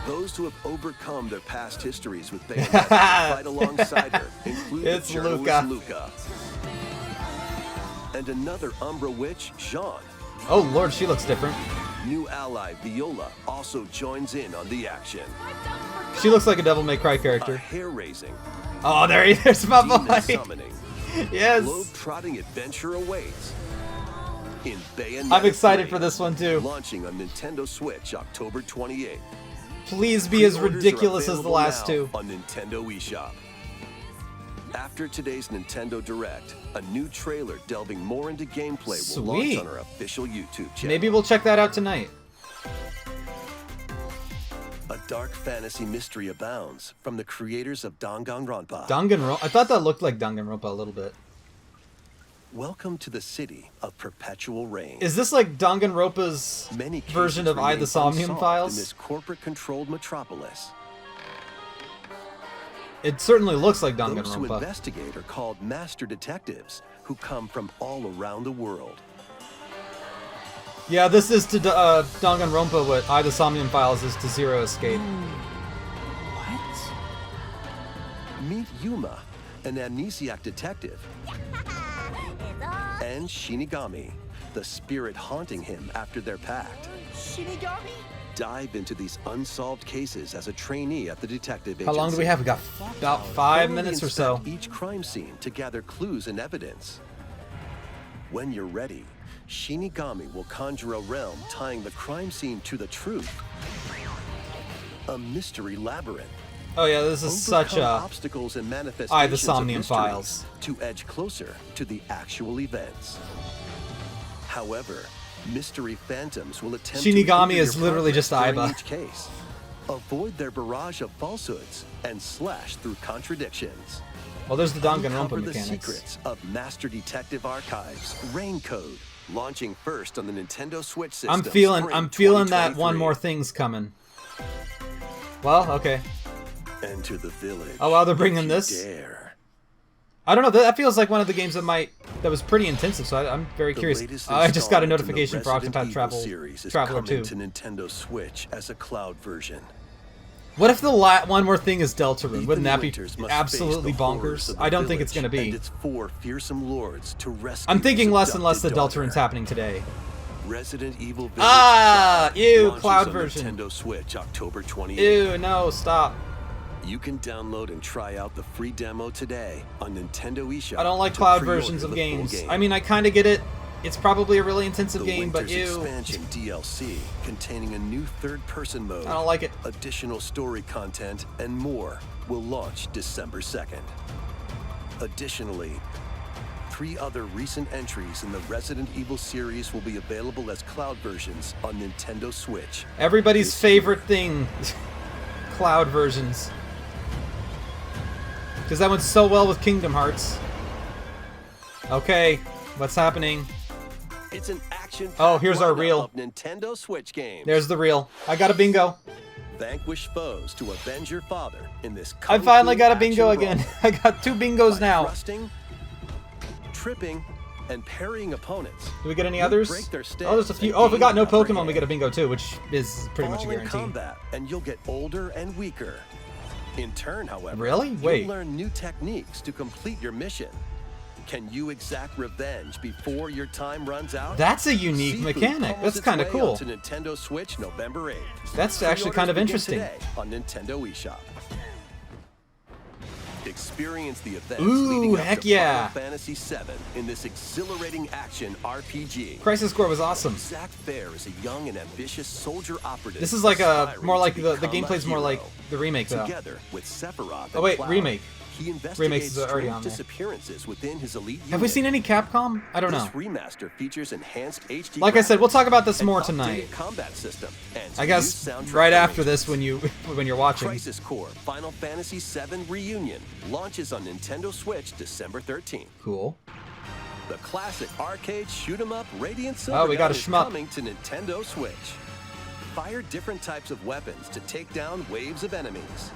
Those who have overcome their past histories with Bayonetta to fight alongside her include It's the journalist Luca. Luca. And another Umbra witch, Jean. Oh lord, she looks different. New ally Viola also joins in on the action. She looks like a Devil May Cry A character. hair-raising, Oh, there's my demon boy. summoning, Yes. globe-trotting adventure awaits. In Bayonetta I'm excited 3, for this one too. launching on Nintendo Switch October 28th. Please be as Pre-orders are ridiculous as the available last now two. on Nintendo eShop. After today's Nintendo Direct, a new trailer delving more into gameplay will launch Sweet. on our official YouTube channel. Maybe we'll check that out tonight. A dark fantasy mystery abounds from the creators of Danganronpa. Danganronpa. I thought that looked like Danganronpa a little bit. Welcome to the city of perpetual rain. Is this like Danganronpa's Many cases version of I, remain the Somnium unsolved Files? in this corporate-controlled metropolis. It certainly looks like Those who Danganronpa. investigate are called master detectives, who come from all around the world. Yeah, this is to Danganronpa what I, the Somnium Files is to Zero Escape. Meet Yuma, an amnesiac detective, and and Shinigami, the spirit haunting him after their pact. Shinigami? Dive into these unsolved cases as a trainee at the detective agency. How long do we have? We got about 5 minutes or so. Inspect each crime scene to gather clues and evidence. When you're ready, Shinigami will conjure a realm tying the crime scene to the truth. A mystery labyrinth. Oh yeah, this is such a obstacles and manifestations the Somnium of mysteries Files to edge closer to the actual events. However, mystery phantoms will attempt Shinigami to is hinder your literally just progress during Aiba. each case. Avoid their barrage of falsehoods and slash through contradictions. Well, there's the Danganronpa Uncover the mechanics. secrets of Master Detective Archives Rain Code, launching first on the Nintendo Switch system. I'm feeling that 2023. one more thing's coming. Well, okay. Enter the village. Oh wow, they're bringing if you this. dare. I don't know. That feels like one of the games that was pretty intensive. So I'm very The curious. latest I just got a installment in the notification for Resident Octopath Evil series is Traveler coming 2. to Nintendo Switch as a cloud version. What if the one more thing is Deltarune? Wouldn't that be Winters must absolutely face the horrors bonkers? of the I don't think it's village going to be. and its 4 fearsome lords to rescue I'm thinking his less and less that adopted Deltarune's daughter. happening today. Resident Evil Village Ah, 5 ew, launches cloud on version. Nintendo Switch October 28th. Ew, no, stop. You can download and try out the free demo today on Nintendo eShop. I don't like to cloud pre-order versions of the full games. game. I mean, I kind of get it. It's probably a really intensive The game, but Winters ew. expansion DLC containing a new third-person mode. I don't like it. Additional story content and more will launch December 2nd. Additionally, 3 other recent entries in the Resident Evil series will be available as cloud versions on Nintendo Switch. Everybody's this favorite thing. Cloud versions. Because that went so well with Kingdom Hearts. Okay, what's happening? It's an action. Oh, here's our reel. Of Nintendo Switch games. There's the reel. I got a bingo. Vanquish foes to avenge your father in this. I finally got a bingo again. I got 2 bingos now. Thrusting, tripping, and parrying opponents. Do we get any You others? break their Oh, there's a stance few. and Oh, if we got no gain the upper Pokemon, we hand. get a bingo too, which is pretty much a Fall in guarantee. combat, and you'll get older and weaker. In turn, however, Really? Wait. you'll learn new techniques to complete your mission. Can you exact revenge before your time runs out? That's a unique Sifu mechanic. calls That's its kind of way cool. onto Nintendo Switch November 8th. That's actually kind of Pre-orders interesting. begin today on Nintendo eShop. Experience the events Ooh, leading up heck to yeah. Final Fantasy VII in this exhilarating action RPG. Crisis Core was awesome. Zack Fair is a young and ambitious soldier operative. This is like aspiring more to like the become a gameplay's more like hero. the remake though. Together with Sephiroth Oh wait, and Cloud, remake. he investigates Remakes is already strange on there. disappearances within his elite Have we unit. seen any Capcom? I don't This know. remaster features enhanced HD Like I said, we'll talk about this an more updated tonight. combat system and I new guess soundtrack right after arrangements. this when you're watching. Crisis Core Final Fantasy VII Reunion launches on Nintendo Switch December 13th. Cool. The classic arcade shoot 'em up Radiant Silvergun Oh, we got a is shmup. coming to Nintendo Switch. Fire different types of weapons to take down waves of enemies.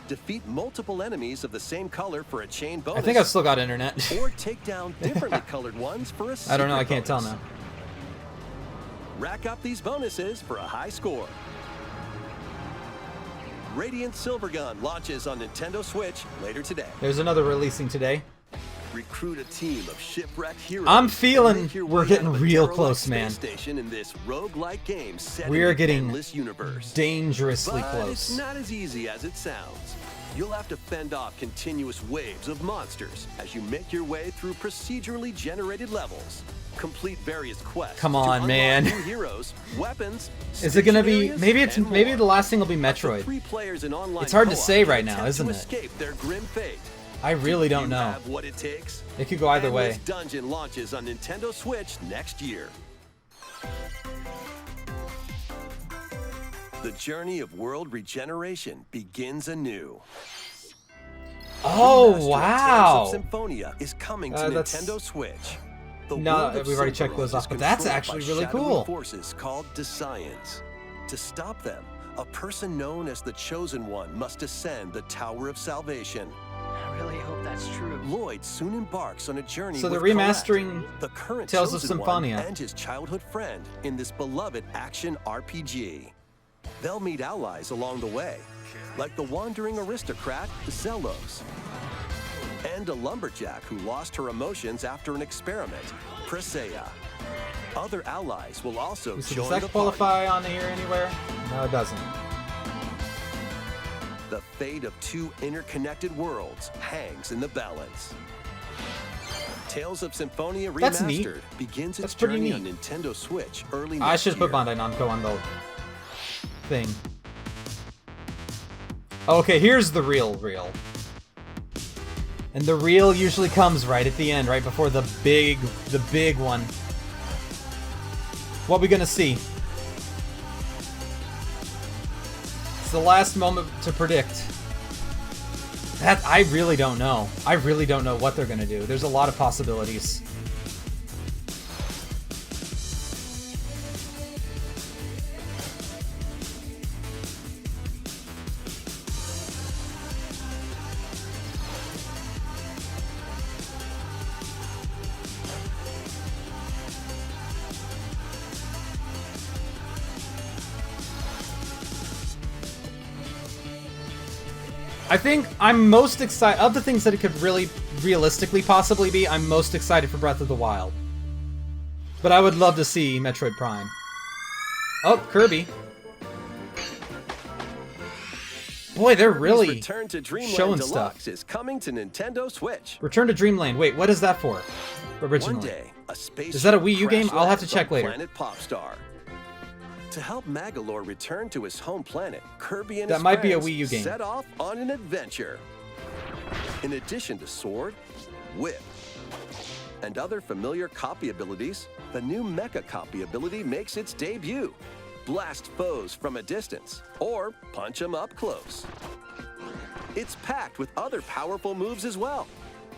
Defeat multiple enemies of the same color for a chain bonus. I think I've still got internet. Or take down differently colored ones for a secret I don't know. I can't tell bonus. now. Rack up these bonuses for a high score. Radiant Silvergun launches on Nintendo Switch later today. There's another releasing today. Recruit a team of shipwrecked heroes. I'm feeling and make your we're way getting out of a real derelict close, space man. Station in this roguelike game set We in are an getting endless universe. dangerously But close. it's not as easy as it sounds. You'll have to fend off continuous waves of monsters as you make your way through procedurally generated levels. Complete various quests. Come to on, unlock man. New heroes, weapons. Is it gonna be? areas, Maybe it's and maybe more. the last thing will be Up to Metroid. 3 players in online It's hard to co-op say can right now, attempt isn't to it? escape their grim fate. I really don't You know. have what it takes. It could go either Endless way. Dungeon launches on Nintendo Switch next year. The journey of world regeneration begins anew. Oh Remastered Tales wow! of Symphonia is coming to That's- Nintendo Switch. The No, world of we've already checked Sephiroth those off, is but that's controlled actually by really shadowy cool. Forces called Descience. To stop them, a person known as the Chosen One must ascend the Tower of Salvation. I really hope that's true. Lloyd soon embarks on a journey So they're with remastering Colette, the current Tales of Chosen One, Symphonia. and his childhood friend in this beloved action RPG. They'll meet allies along the way, like the wandering aristocrat Zelos. and a lumberjack who lost her emotions after an experiment, Presea. Other allies will also Does join that the qualify party. on here anywhere? No, it doesn't. The fate of two interconnected worlds hangs in the balance. Tales of Symphonia That's neat. Remastered begins its That's pretty journey neat. on Nintendo Switch early I next should year. put Bandai Namco on the thing. Okay, here's the real. And the reel usually comes right at the end, right before the big one. What we gonna see? It's the last moment to predict. That I really don't know. I really don't know what they're gonna do. There's a lot of possibilities. I think I'm most excited of the things that it could really realistically possibly be. I'm most excited for Breath of the Wild, but I would love to see Metroid Prime. Oh, Kirby! Boy, they're Kirby's really Return to Dreamland showing Deluxe stuff. is coming to Nintendo Switch. Return to Dreamland. Wait, what is that for? One Originally, day, a space is that a Wii U game? I'll have to check later. Planet Popstar. To help Magolor return to his home planet, Kirby and That his might be a friends Wii U game. set off on an adventure. In addition to sword, whip, and other familiar copy abilities, the new Mecha copy ability makes its debut. Blast foes from a distance, or punch them up close. It's packed with other powerful moves as well.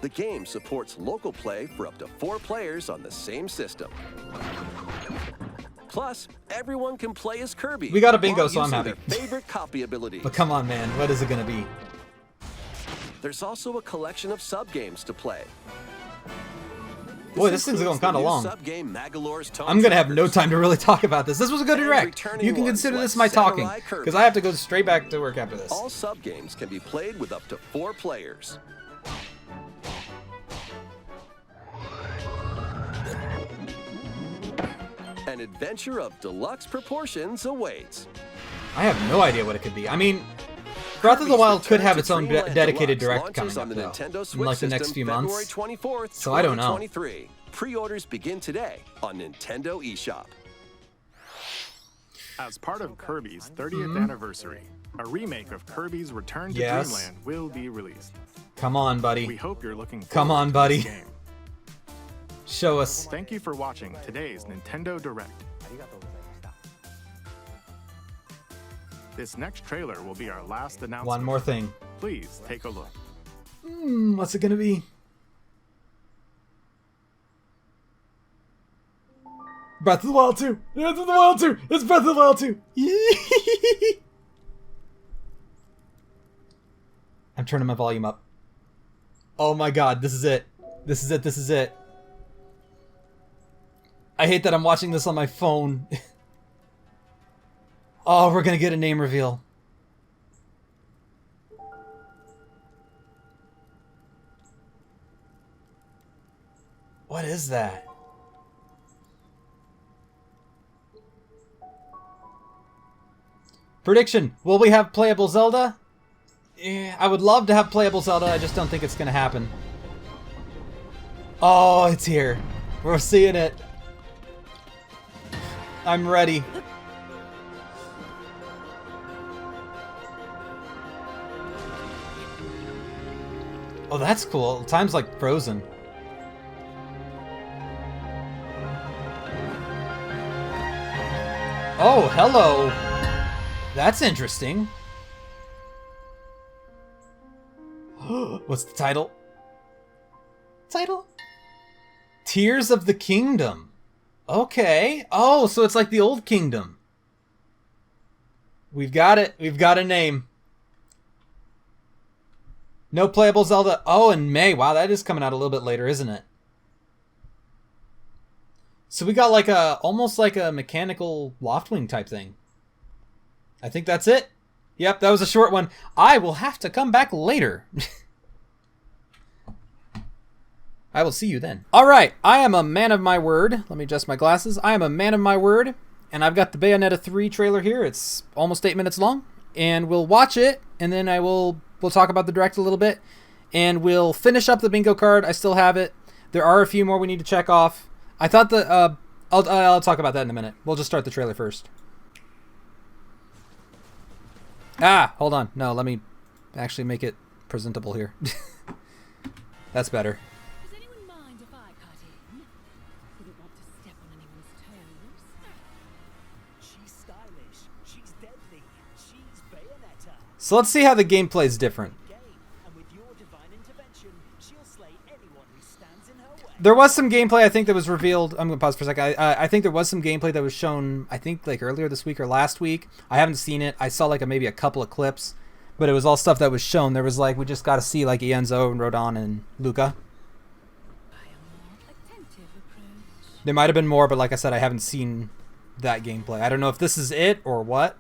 The game supports local play for up to 4 players on the same system. Plus, everyone can play as Kirby. We got a bingo, while so I'm using happy. Their favorite copy abilities. But come on, man, what is it gonna be? There's also a collection of sub-games to play. Boy, this thing's going includes the kind of new long. sub-game Magolor's Tone I'm gonna have no Trackers. time to really talk about this. This was a good And direct. returning You can ones consider like this my talking, Samurai Kirby. because I have to go straight back to work after this. All sub-games can be played with up to 4 players. An adventure of deluxe proportions awaits. I have no idea what it could be. I mean, Breath of the Kirby's Wild could Return have to its own Dreamland dedicated Deluxe direct coming launches up, on the though, Nintendo in Switch like the next system few February months. 24th, So I don't know. 2023. Pre-orders begin today on Nintendo eShop. As part of Kirby's 30th Mm-hmm. anniversary, a remake of Kirby's Return to Yes. Dreamland will be released. Come on, We buddy. hope you're looking Come forward on, to buddy. this game. Show us. Thank you for watching today's Nintendo Direct. This next trailer will be our last announcement. One more thing. Please take a look. What's it gonna be? Breath of the Wild 2! Breath of the Wild 2! It's Breath of the Wild 2! I'm turning my volume up. Oh my god, this is it. This is it, this is it. I hate that I'm watching this on my phone. Oh, we're gonna get a name reveal. What is that? Prediction: will we have playable Zelda? I would love to have playable Zelda, I just don't think it's gonna happen. Oh, it's here. We're seeing it. I'm ready. Oh, that's cool. Time's like frozen. Oh, hello. That's interesting. What's the title? Title? Tears of the Kingdom. Okay. Oh, so it's like the old kingdom. We've got it. We've got a name. No playable Zelda. Oh, in May. Wow, that is coming out a little bit later, isn't it? So we got like a, almost like a mechanical Loftwing type thing. I think that's it. Yep, that was a short one. I will have to come back later. I will see you then. All right, I am a man of my word. Let me adjust my glasses. I am a man of my word, and I've got the Bayonetta 3 trailer here. It's almost 8 minutes long, and we'll watch it, and then we'll talk about the direct a little bit, and we'll finish up the bingo card. I still have it. There are a few more we need to check off. I thought that I'll talk about that in a minute. We'll just start the trailer first. Hold on. No, let me actually make it presentable here. That's better. Does anyone mind if I cut in? Wouldn't want to step on anyone's toes. She's stylish. She's deadly. She's Bayonetta. So let's see how the gameplay is different. And with your divine intervention, she'll slay anyone who stands in her way. There was some gameplay I think that was revealed. I'm going to pause for a second. I think there was some gameplay that was shown, I think like earlier this week or last week. I haven't seen it. I saw like maybe a couple of clips, but it was all stuff that was shown. There was like, we just got to see like Ienzo and Rodon and Luca. There might have been more, but like I said, I haven't seen that gameplay. I don't know if this is it or what.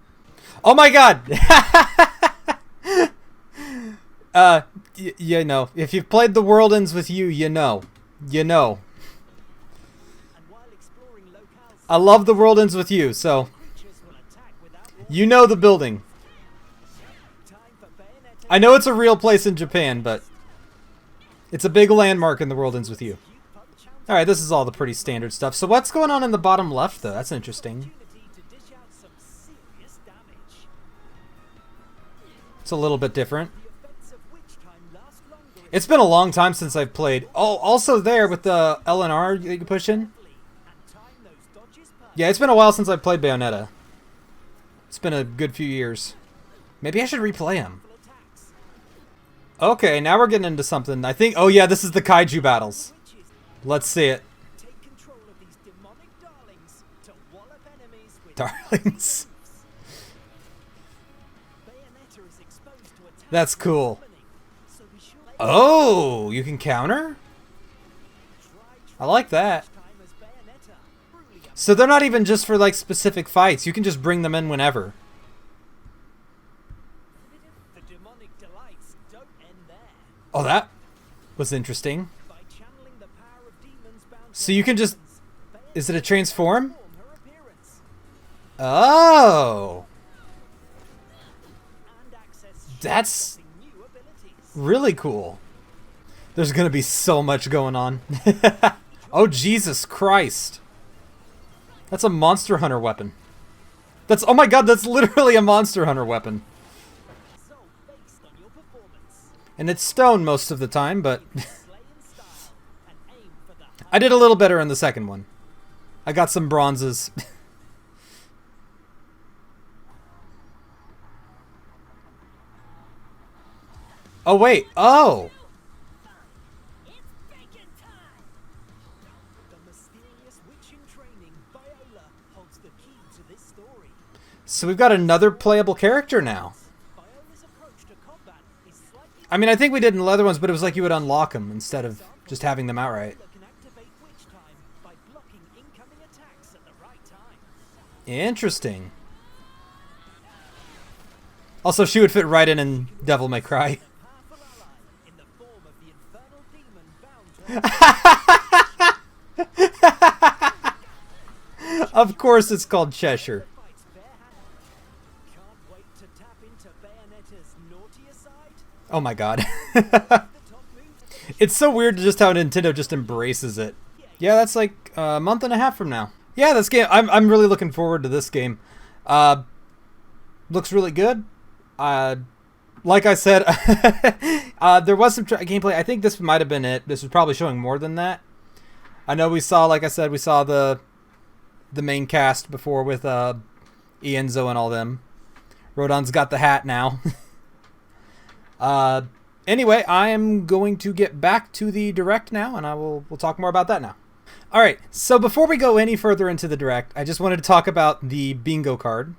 Oh my god! You know, if you've played The World Ends With You, you know. You know. I love The World Ends With You, so you know the building. I know it's a real place in Japan, but it's a big landmark in The World Ends With You. Alright, this is all the pretty standard stuff. So what's going on in the bottom left, though? That's interesting. It's a little bit different. It's been a long time since I've played. Oh, also there with the LNR that you push in. Yeah, it's been a while since I've played Bayonetta. It's been a good few years. Maybe I should replay him. Okay, now we're getting into something. I think, oh yeah, this is the kaiju battles. Let's see it. Darlings. That's cool. Oh, you can counter? I like that. So they're not even just for like specific fights. You can just bring them in whenever. Oh, that was interesting. So you can just... Is it a transform? Oh! That's really cool. There's gonna be so much going on. Oh, Jesus Christ. That's a Monster Hunter weapon. That's... Oh my god, that's literally a Monster Hunter weapon. And it's stone most of the time, but... I did a little better in the second one. I got some bronzes. Oh, wait. Oh! So we've got another playable character now. I mean, I think we did in the other ones, but it was like you would unlock them instead of just having them outright. Interesting. Also, she would fit right in Devil May Cry. Of course it's called Cheshire. Oh my god. It's so weird just how Nintendo just embraces it. Yeah, that's like a month and a half from now. Yeah, this game, I'm really looking forward to this game. Looks really good. Like I said, there was some gameplay. I think this might have been it. This was probably showing more than that. I know we saw, like I said, we saw the main cast before with Ienzo and all them. Rodon's got the hat now. Anyway, I am going to get back to the direct now, and we'll talk more about that now. All right, so before we go any further into the direct, I just wanted to talk about the bingo card.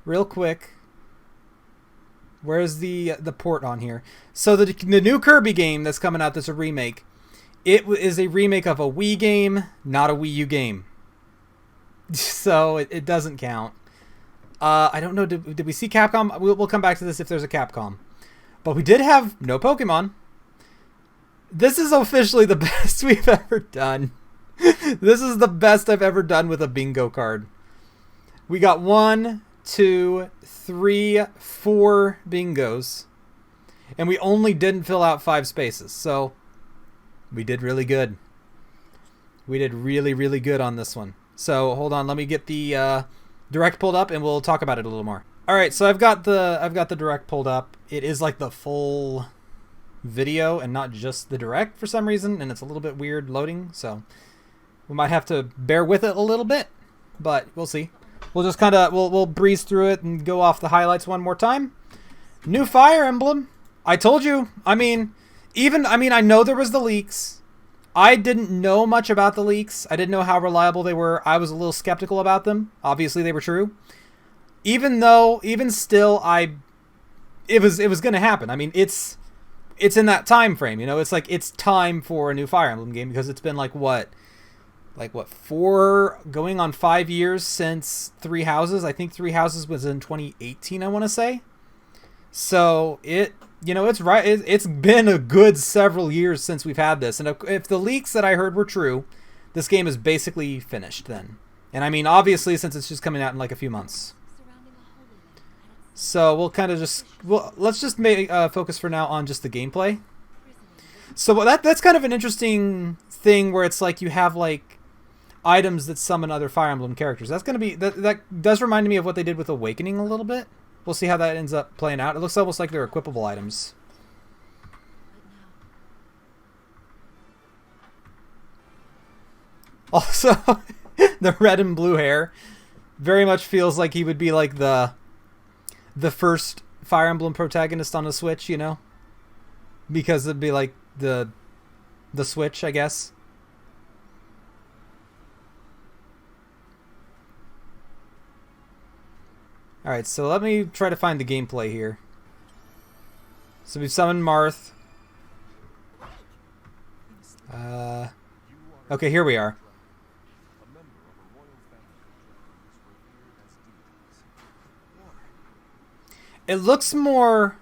Real quick, where's the port on here? So the new Kirby game that's coming out, that's a remake. It is a remake of a Wii game, not a Wii U game. So it doesn't count. I don't know, did we see Capcom? We'll come back to this if there's a Capcom. But we did have no Pokemon. This is officially the best we've ever done. This is the best I've ever done with a bingo card. We got 1, 2, 3, 4 bingos. And we only didn't fill out 5 spaces. So we did really good. We did really, really good on this one. So hold on, let me get the direct pulled up and we'll talk about it a little more. All right, so I've got the direct pulled up. It is like the full video and not just the direct for some reason, and it's a little bit weird loading, so we might have to bear with it a little bit, but we'll see. We'll just kind of we'll breeze through it and go off the highlights one more time. New Fire Emblem. I told you. I mean, I know there was the leaks. I didn't know much about the leaks. I didn't know how reliable they were. I was a little skeptical about them. Obviously, they were true. Even still, it was going to happen. I mean, it's in that time frame, you know. It's like it's time for a new Fire Emblem game because it's been like what 4 going on 5 years since Three Houses. I think Three Houses was in 2018, I want to say. So it's right. It's been a good several years since we've had this. And if the leaks that I heard were true, this game is basically finished then. And I mean, obviously, since it's just coming out in like a few months. So we'll kind of let's just focus for now on just the gameplay. So that's kind of an interesting thing where it's like you have like items that summon other Fire Emblem characters. That's going to be that does remind me of what they did with Awakening a little bit. We'll see how that ends up playing out. It looks almost like they're equipable items. Also, the red and blue hair very much feels like he would be like the first Fire Emblem protagonist on the Switch, you know? Because it'd be like the Switch, I guess. Alright, so let me try to find the gameplay here. So we've summoned Marth. Okay, here we are. It looks more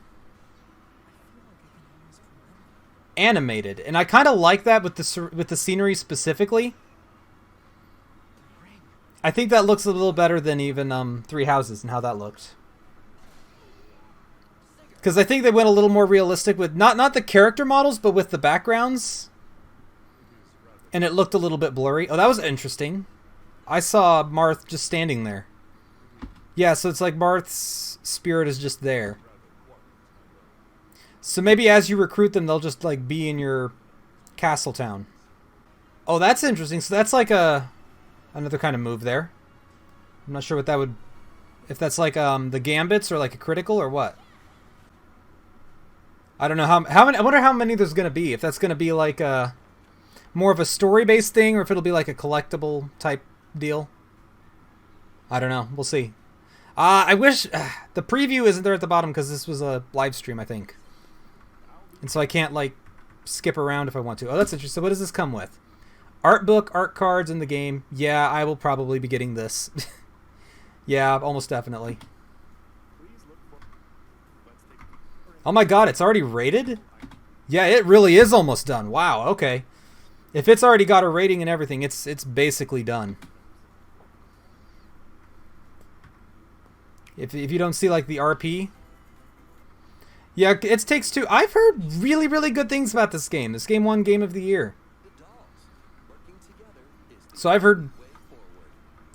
animated, and I kind of like that with the scenery specifically. I think that looks a little better than even Three Houses and how that looked. Because I think they went a little more realistic with not the character models, but with the backgrounds. And it looked a little bit blurry. Oh, that was interesting. I saw Marth just standing there. Yeah, so it's like Marth's spirit is just there. So maybe as you recruit them, they'll just like be in your castle town. Oh, that's interesting. So that's like another kind of move there. I'm not sure what that would... If that's like the gambits or like a critical or what. I don't know how many... I wonder how many there's going to be. If that's going to be like a... more of a story-based thing or if it'll be like a collectible type deal. I don't know. We'll see. I wish... the preview isn't there at the bottom because this was a live stream, I think. And so I can't like skip around if I want to. Oh, that's interesting. So what does this come with? Art book, art cards in the game. Yeah, I will probably be getting this. Yeah, almost definitely. Oh my god, it's already rated? Yeah, it really is almost done. Wow, okay. If it's already got a rating and everything, it's basically done. If you don't see like the RP. Yeah, it Takes Two. I've heard really, really good things about this game. This game won Game of the Year. So I've heard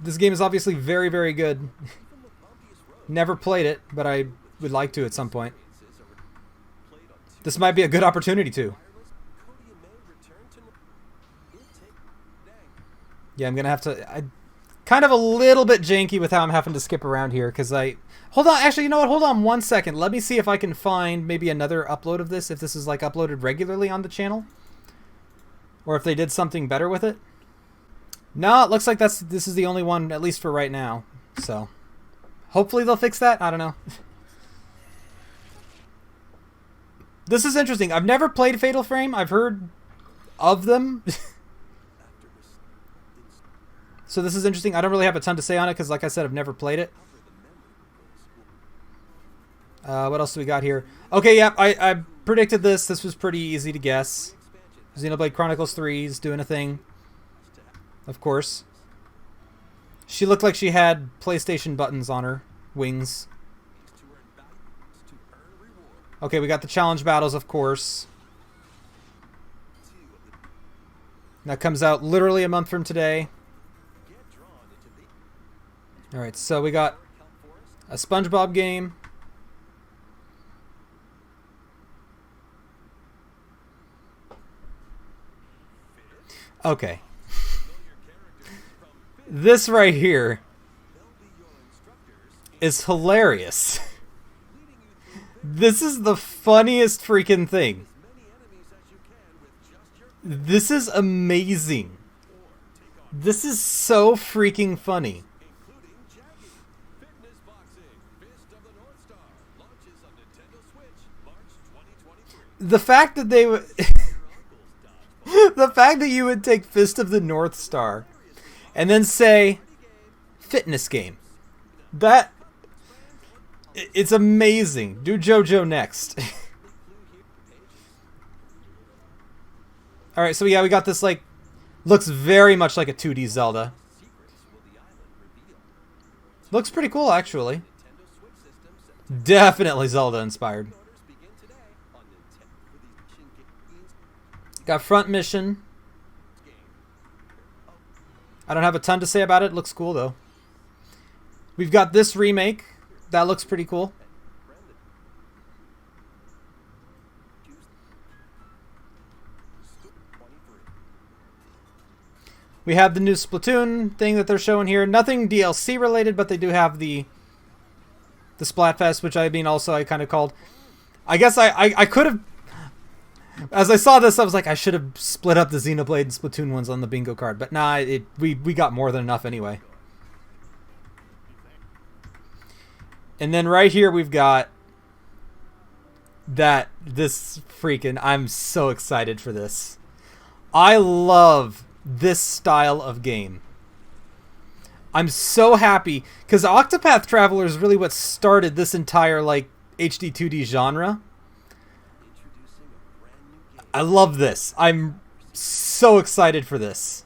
this game is obviously very, very good. Never played it, but I would like to at some point. This might be a good opportunity to. Yeah, I'm going to have to... kind of a little bit janky with how I'm having to skip around here, because I... Hold on, actually, you know what? Hold on 1 second. Let me see if I can find maybe another upload of this, if this is like uploaded regularly on the channel. Or if they did something better with it. No, it looks like this is the only one, at least for right now. So, hopefully they'll fix that. I don't know. This is interesting. I've never played Fatal Frame. I've heard of them. So this is interesting. I don't really have a ton to say on it because, like I said, I've never played it. What else do we got here? Okay, yeah, I predicted this. This was pretty easy to guess. Xenoblade Chronicles 3 is doing a thing. Of course. She looked like she had PlayStation buttons on her wings. Okay, we got the challenge battles, of course. That comes out literally a month from today. Alright, so we got a SpongeBob game. Okay. This right here is hilarious. This is the funniest freaking thing. This is amazing. This is so freaking funny. The fact that they would... the fact that you would take Fist of the North Star and then say fitness game. That... It's amazing. Do JoJo next. Alright, so yeah, we got this, like, looks very much like a 2D Zelda. Looks pretty cool, actually. Definitely Zelda inspired. Got front mission. I don't have a ton to say about it. Looks cool, though. We've got this remake. That looks pretty cool. We have the new Splatoon thing that they're showing here. Nothing DLC related, but they do have the Splatfest, which I mean also I kind of called. I guess I could have... As I saw this, I was like, I should have split up the Xenoblade and Splatoon ones on the bingo card. But nah, we got more than enough anyway. And then right here we've got this freaking... I'm so excited for this. I love this style of game. I'm so happy because Octopath Traveler is really what started this entire like HD 2D genre. I love this. I'm so excited for this.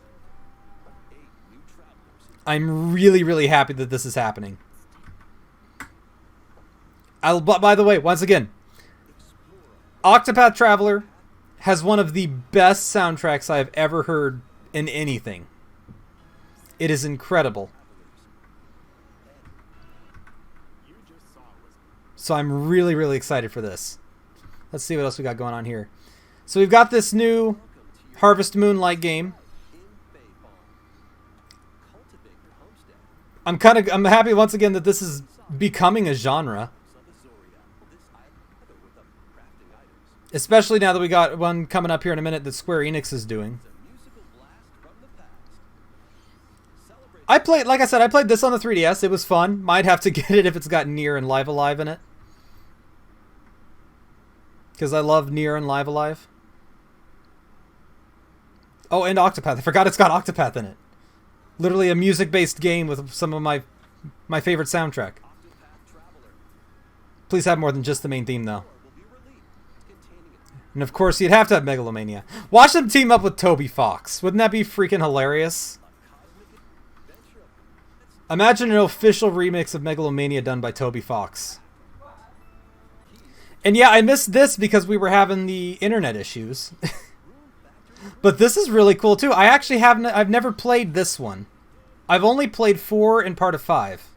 I'm really, really happy that this is happening. By the way, once again, Octopath Traveler has one of the best soundtracks I've ever heard in anything. It is incredible. So I'm really, really excited for this. Let's see what else we got going on here. So we've got this new Harvest Moon-like game. I'm happy once again that this is becoming a genre. Especially now that we got one coming up here in a minute that Square Enix is doing. I played this on the 3DS. It was fun. Might have to get it if it's got Nier and Live Alive in it. Because I love Nier and Live Alive. Oh, and Octopath. I forgot it's got Octopath in it. Literally a music-based game with some of my favorite soundtrack. Please have more than just the main theme, though. And of course, you'd have to have Megalomania. Watch them team up with Toby Fox. Wouldn't that be freaking hilarious? Imagine an official remix of Megalomania done by Toby Fox. And yeah, I missed this because we were having the internet issues. But this is really cool too. I've never played this one. I've only played 4 and part of 5.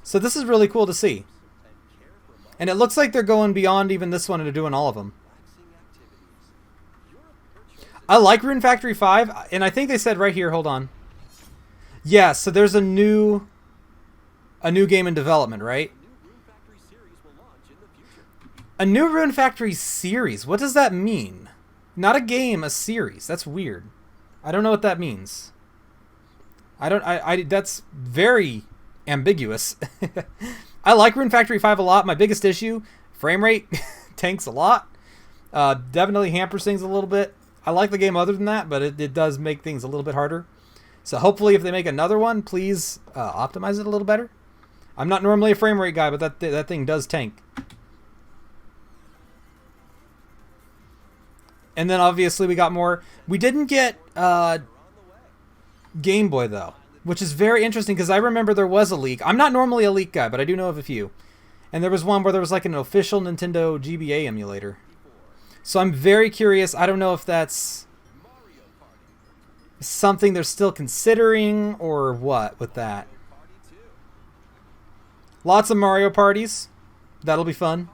So this is really cool to see. And it looks like they're going beyond even this one and they're doing all of them. I like Rune Factory 5, and I think they said right here, hold on. Yeah, so there's a new game in development, right? A new Rune Factory series. What does that mean? Not a game, a series. That's weird. I don't know what that means. That's very ambiguous. I like Rune Factory 5 a lot. My biggest issue, frame rate tanks a lot. Definitely hampers things a little bit. I like the game other than that, but it does make things a little bit harder. So hopefully if they make another one, please optimize it a little better. I'm not normally a frame rate guy, but that thing does tank. And then obviously we got more. We didn't get Game Boy though, which is very interesting because I remember there was a leak. I'm not normally a leak guy, but I do know of a few. And there was one where there was like an official Nintendo GBA emulator. So I'm very curious. I don't know if that's something they're still considering or what with that. Lots of Mario parties. That'll be fun.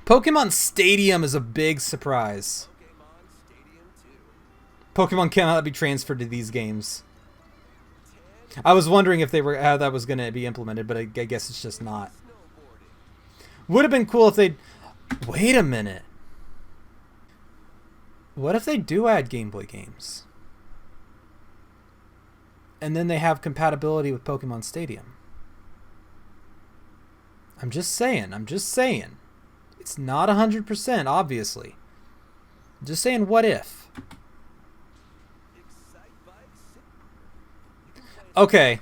Pokemon Stadium is a big surprise. Pokemon cannot be transferred to these games. I was wondering if they were how that was going to be implemented, but I guess it's just not. Would have been cool if they... Wait a minute. What if they do add Game Boy games? And then they have compatibility with Pokemon Stadium. I'm just saying. It's not 100%, obviously. I'm just saying, what if? Okay.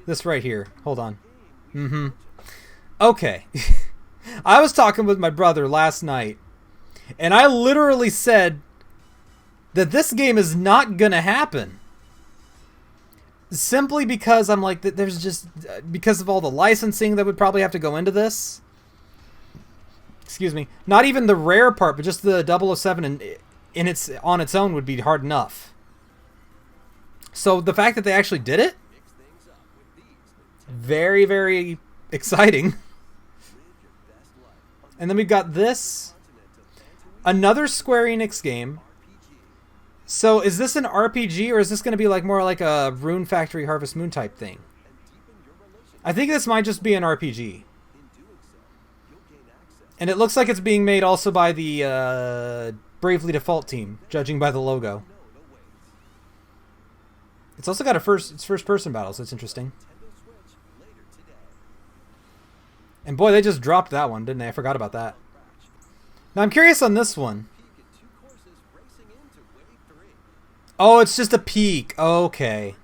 This right here. Hold on. Okay. I was talking with my brother last night, and I literally said that this game is not gonna happen. Simply because I'm like, there's just, because of all the licensing that would probably have to go into this. Excuse me. Not even the rare part, but just the 007 on its own would be hard enough. So the fact that they actually did it, very, very exciting. And then we've got this, another Square Enix game. So is this an RPG or is this going to be like more like a Rune Factory Harvest Moon type thing? I think this might just be an RPG. And it looks like it's being made also by the Bravely Default team, judging by the logo. It's also got it's first person battle, so it's interesting. And boy, they just dropped that one, didn't they? I forgot about that. Now I'm curious on this one. Oh, it's just a peek. Okay.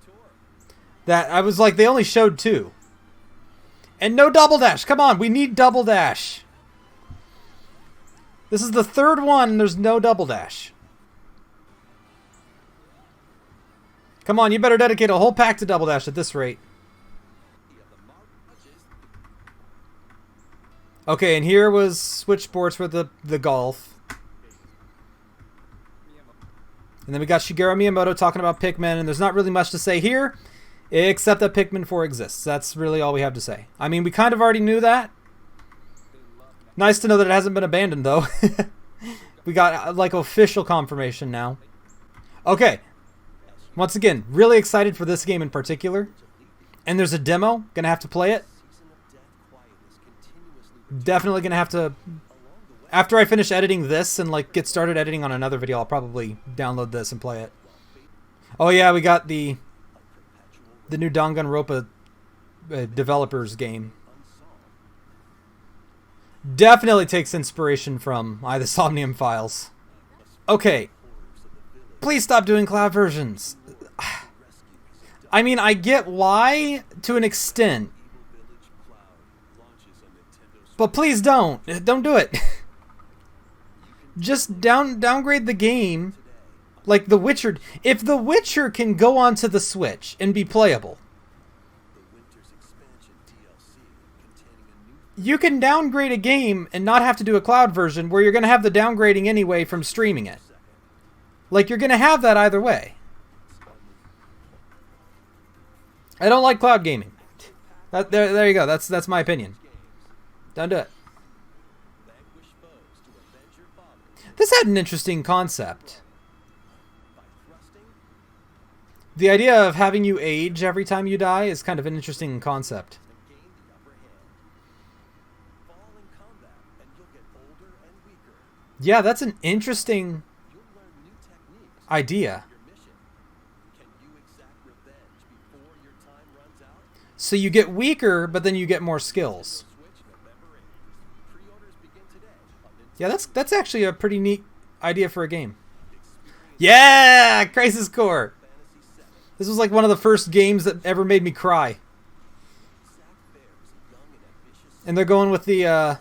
That, I was like, they only showed 2. And no Double Dash. Come on, we need Double Dash. This is the 3rd one, and there's no Double Dash. Come on, you better dedicate a whole pack to Double Dash at this rate. Okay, and here was Switch Sports for the golf. And then we got Shigeru Miyamoto talking about Pikmin, and there's not really much to say here, except that Pikmin 4 exists. That's really all we have to say. I mean, we kind of already knew that. Nice to know that it hasn't been abandoned, though. We got, like, official confirmation now. Okay. Once again, really excited for this game in particular. And there's a demo. Gonna have to play it. Definitely gonna have to... After I finish editing this and like get started editing on another video, I'll probably download this and play it. Oh yeah, we got the new Danganronpa developers game. Definitely takes inspiration from the Somnium Files. Okay. Please stop doing cloud versions. I mean, I get why to an extent. But please don't. Don't do it. Just downgrade the game like The Witcher. If The Witcher can go onto the Switch and be playable, you can downgrade a game and not have to do a cloud version where you're going to have the downgrading anyway from streaming it. Like, you're going to have that either way. I don't like cloud gaming. There you go. That's my opinion. Don't do it. This had an interesting concept. The idea of having you age every time you die is kind of an interesting concept. Yeah, that's an interesting idea. So you get weaker, but then you get more skills. Yeah, that's actually a pretty neat idea for a game. Yeah! Crisis Core! This was like one of the first games that ever made me cry. And they're going with the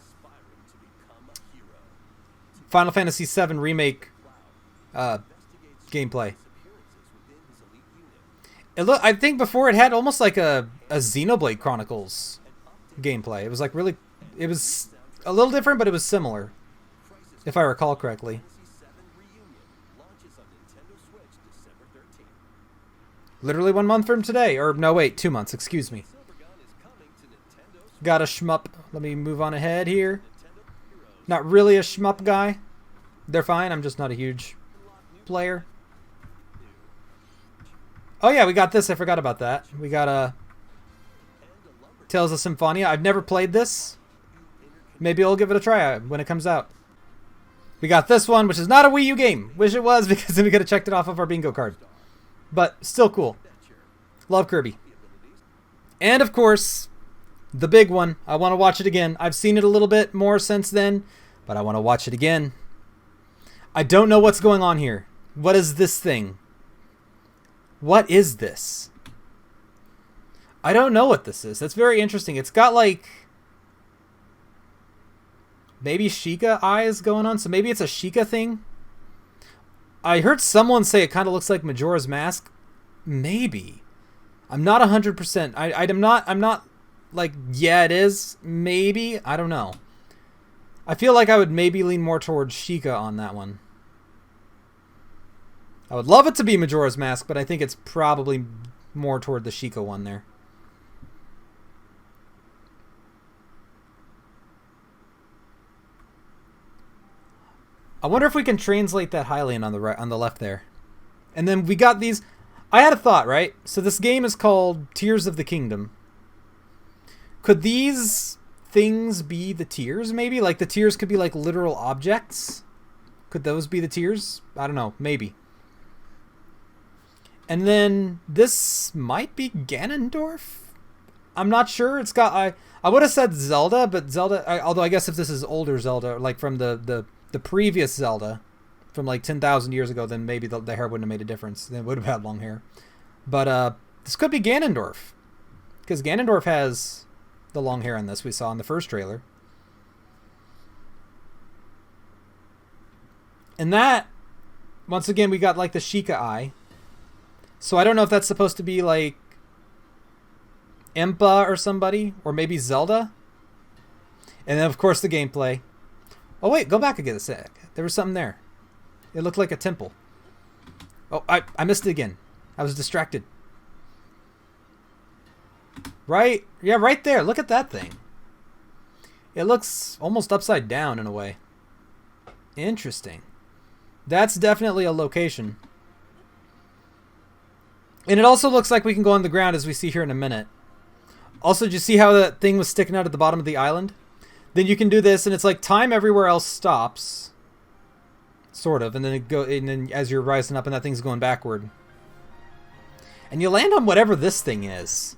Final Fantasy VII Remake gameplay. I think before it had almost like a Xenoblade Chronicles gameplay. It was like really, it was a little different, but it was similar, if I recall correctly. Literally 1 month from today, or no, wait, 2 months. Excuse me. Got a shmup. Let me move on ahead here. Not really a shmup guy. They're fine. I'm just not a huge player. Oh yeah, we got this. I forgot about that. We got Tales of Symphonia. I've never played this. Maybe I'll give it a try when it comes out. We got this one, which is not a Wii U game. Wish it was, because then we could have checked it off of our bingo card. But still cool. Love Kirby. And of course, the big one. I want to watch it again. I've seen it a little bit more since then, but I want to watch it again. I don't know what's going on here. What is this thing? What is this? I don't know what this is. That's very interesting. It's got like maybe Sheikah eyes going on. So maybe it's a Sheikah thing. I heard someone say it kind of looks like Majora's Mask. Maybe. I'm not 100%. I'm not like, yeah, it is. Maybe. I don't know. I feel like I would maybe lean more towards Sheikah on that one. I would love it to be Majora's Mask, but I think it's probably more toward the Sheikah one there. I wonder if we can translate that Hylian on the right, on the left there. And then we got these. I had a thought, right? So this game is called Tears of the Kingdom. Could these things be the tears, maybe? Like the tears could be like literal objects? Could those be the tears? I don't know. Maybe. And then this might be Ganondorf? I'm not sure. It's got... I would have said Zelda, but Zelda... although I guess if this is older Zelda, like from the previous Zelda, from like 10,000 years ago, then maybe the hair wouldn't have made a difference. Then it would have had long hair. But this could be Ganondorf. Because Ganondorf has the long hair in this we saw in the first trailer. And that, once again, we got like the Sheikah eye. So I don't know if that's supposed to be like Impa or somebody, or maybe Zelda. And then of course the gameplay. Oh wait, go back again a sec. There was something there. It looked like a temple. Oh, I missed it again. I was distracted. Right? Yeah, right there. Look at that thing. It looks almost upside down in a way. Interesting. That's definitely a location. And it also looks like we can go on the ground, as we see here in a minute. Also, did you see how that thing was sticking out at the bottom of the island? Then you can do this, and it's like time everywhere else stops. Sort of. And then and then as you're rising up, and that thing's going backward. And you land on whatever this thing is.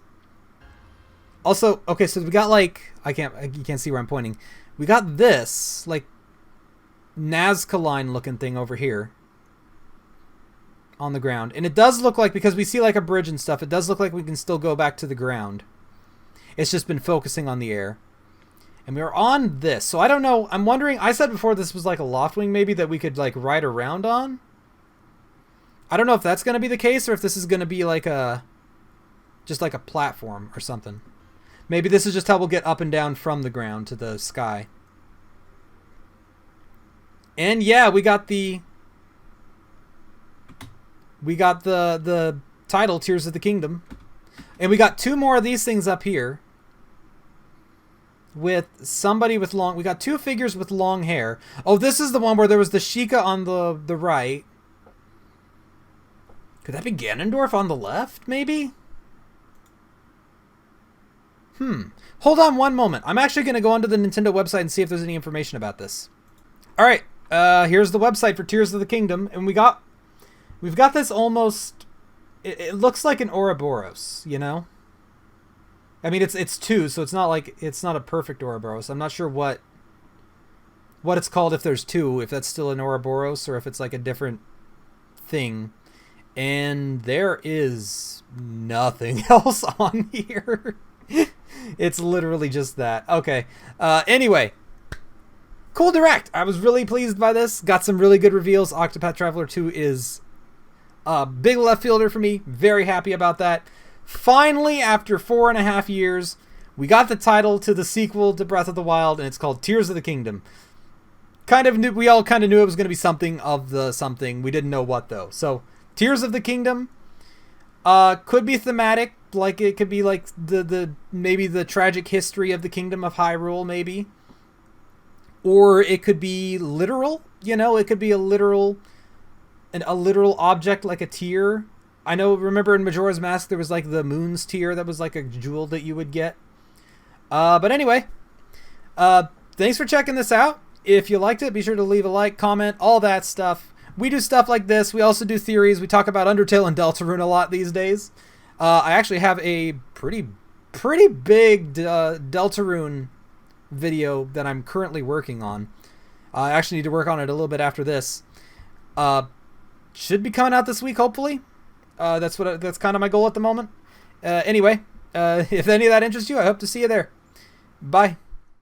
Also, okay, so we got like... you can't see where I'm pointing. We got this, like, Nazca line looking thing over here. On the ground. And it does look like, because we see like a bridge and stuff, it does look like we can still go back to the ground. It's just been focusing on the air. And we're on this. So I don't know. I'm wondering, I said before this was like a Loftwing maybe that we could like ride around on. I don't know if that's going to be the case, or if this is going to be like a... just like a platform or something. Maybe this is just how we'll get up and down from the ground to the sky. And yeah, we got the title, Tears of the Kingdom. And we got two more of these things up here. With somebody with long... we got two figures with long hair. Oh, this is the one where there was the Sheikah on the right. Could that be Ganondorf on the left, maybe? Hold on one moment. I'm actually going to go onto the Nintendo website and see if there's any information about this. Alright, here's the website for Tears of the Kingdom. And we've got this almost... it looks like an Ouroboros, you know? I mean, it's two, so it's not like... it's not a perfect Ouroboros. I'm not sure what it's called if there's two, if that's still an Ouroboros, or if it's like a different thing. And there is nothing else on here. It's literally just that. Okay. Anyway. cool direct. I was really pleased by this. Got some really good reveals. Octopath Traveler 2 is a big left fielder for me. Very happy about that. Finally, after 4.5 years, we got the title to the sequel to Breath of the Wild, and it's called Tears of the Kingdom. We all kind of knew it was going to be something of the something. We didn't know what, though. So, Tears of the Kingdom could be thematic. Like, it could be like maybe the tragic history of the Kingdom of Hyrule, maybe. Or it could be literal. You know, it could be a literal object like a tear. Remember in Majora's Mask there was like the moon's tear that was like a jewel that you would get. But anyway, thanks for checking this out. If you liked it, be sure to leave a like, comment, all that stuff. We do stuff like this. We also do theories. We talk about Undertale and Deltarune a lot these days. I actually have a pretty big Deltarune video that I'm currently working on. I actually need to work on it a little bit after this. Should be coming out this week, hopefully. That's kind of my goal at the moment. Anyway, if any of that interests you, I hope to see you there. Bye.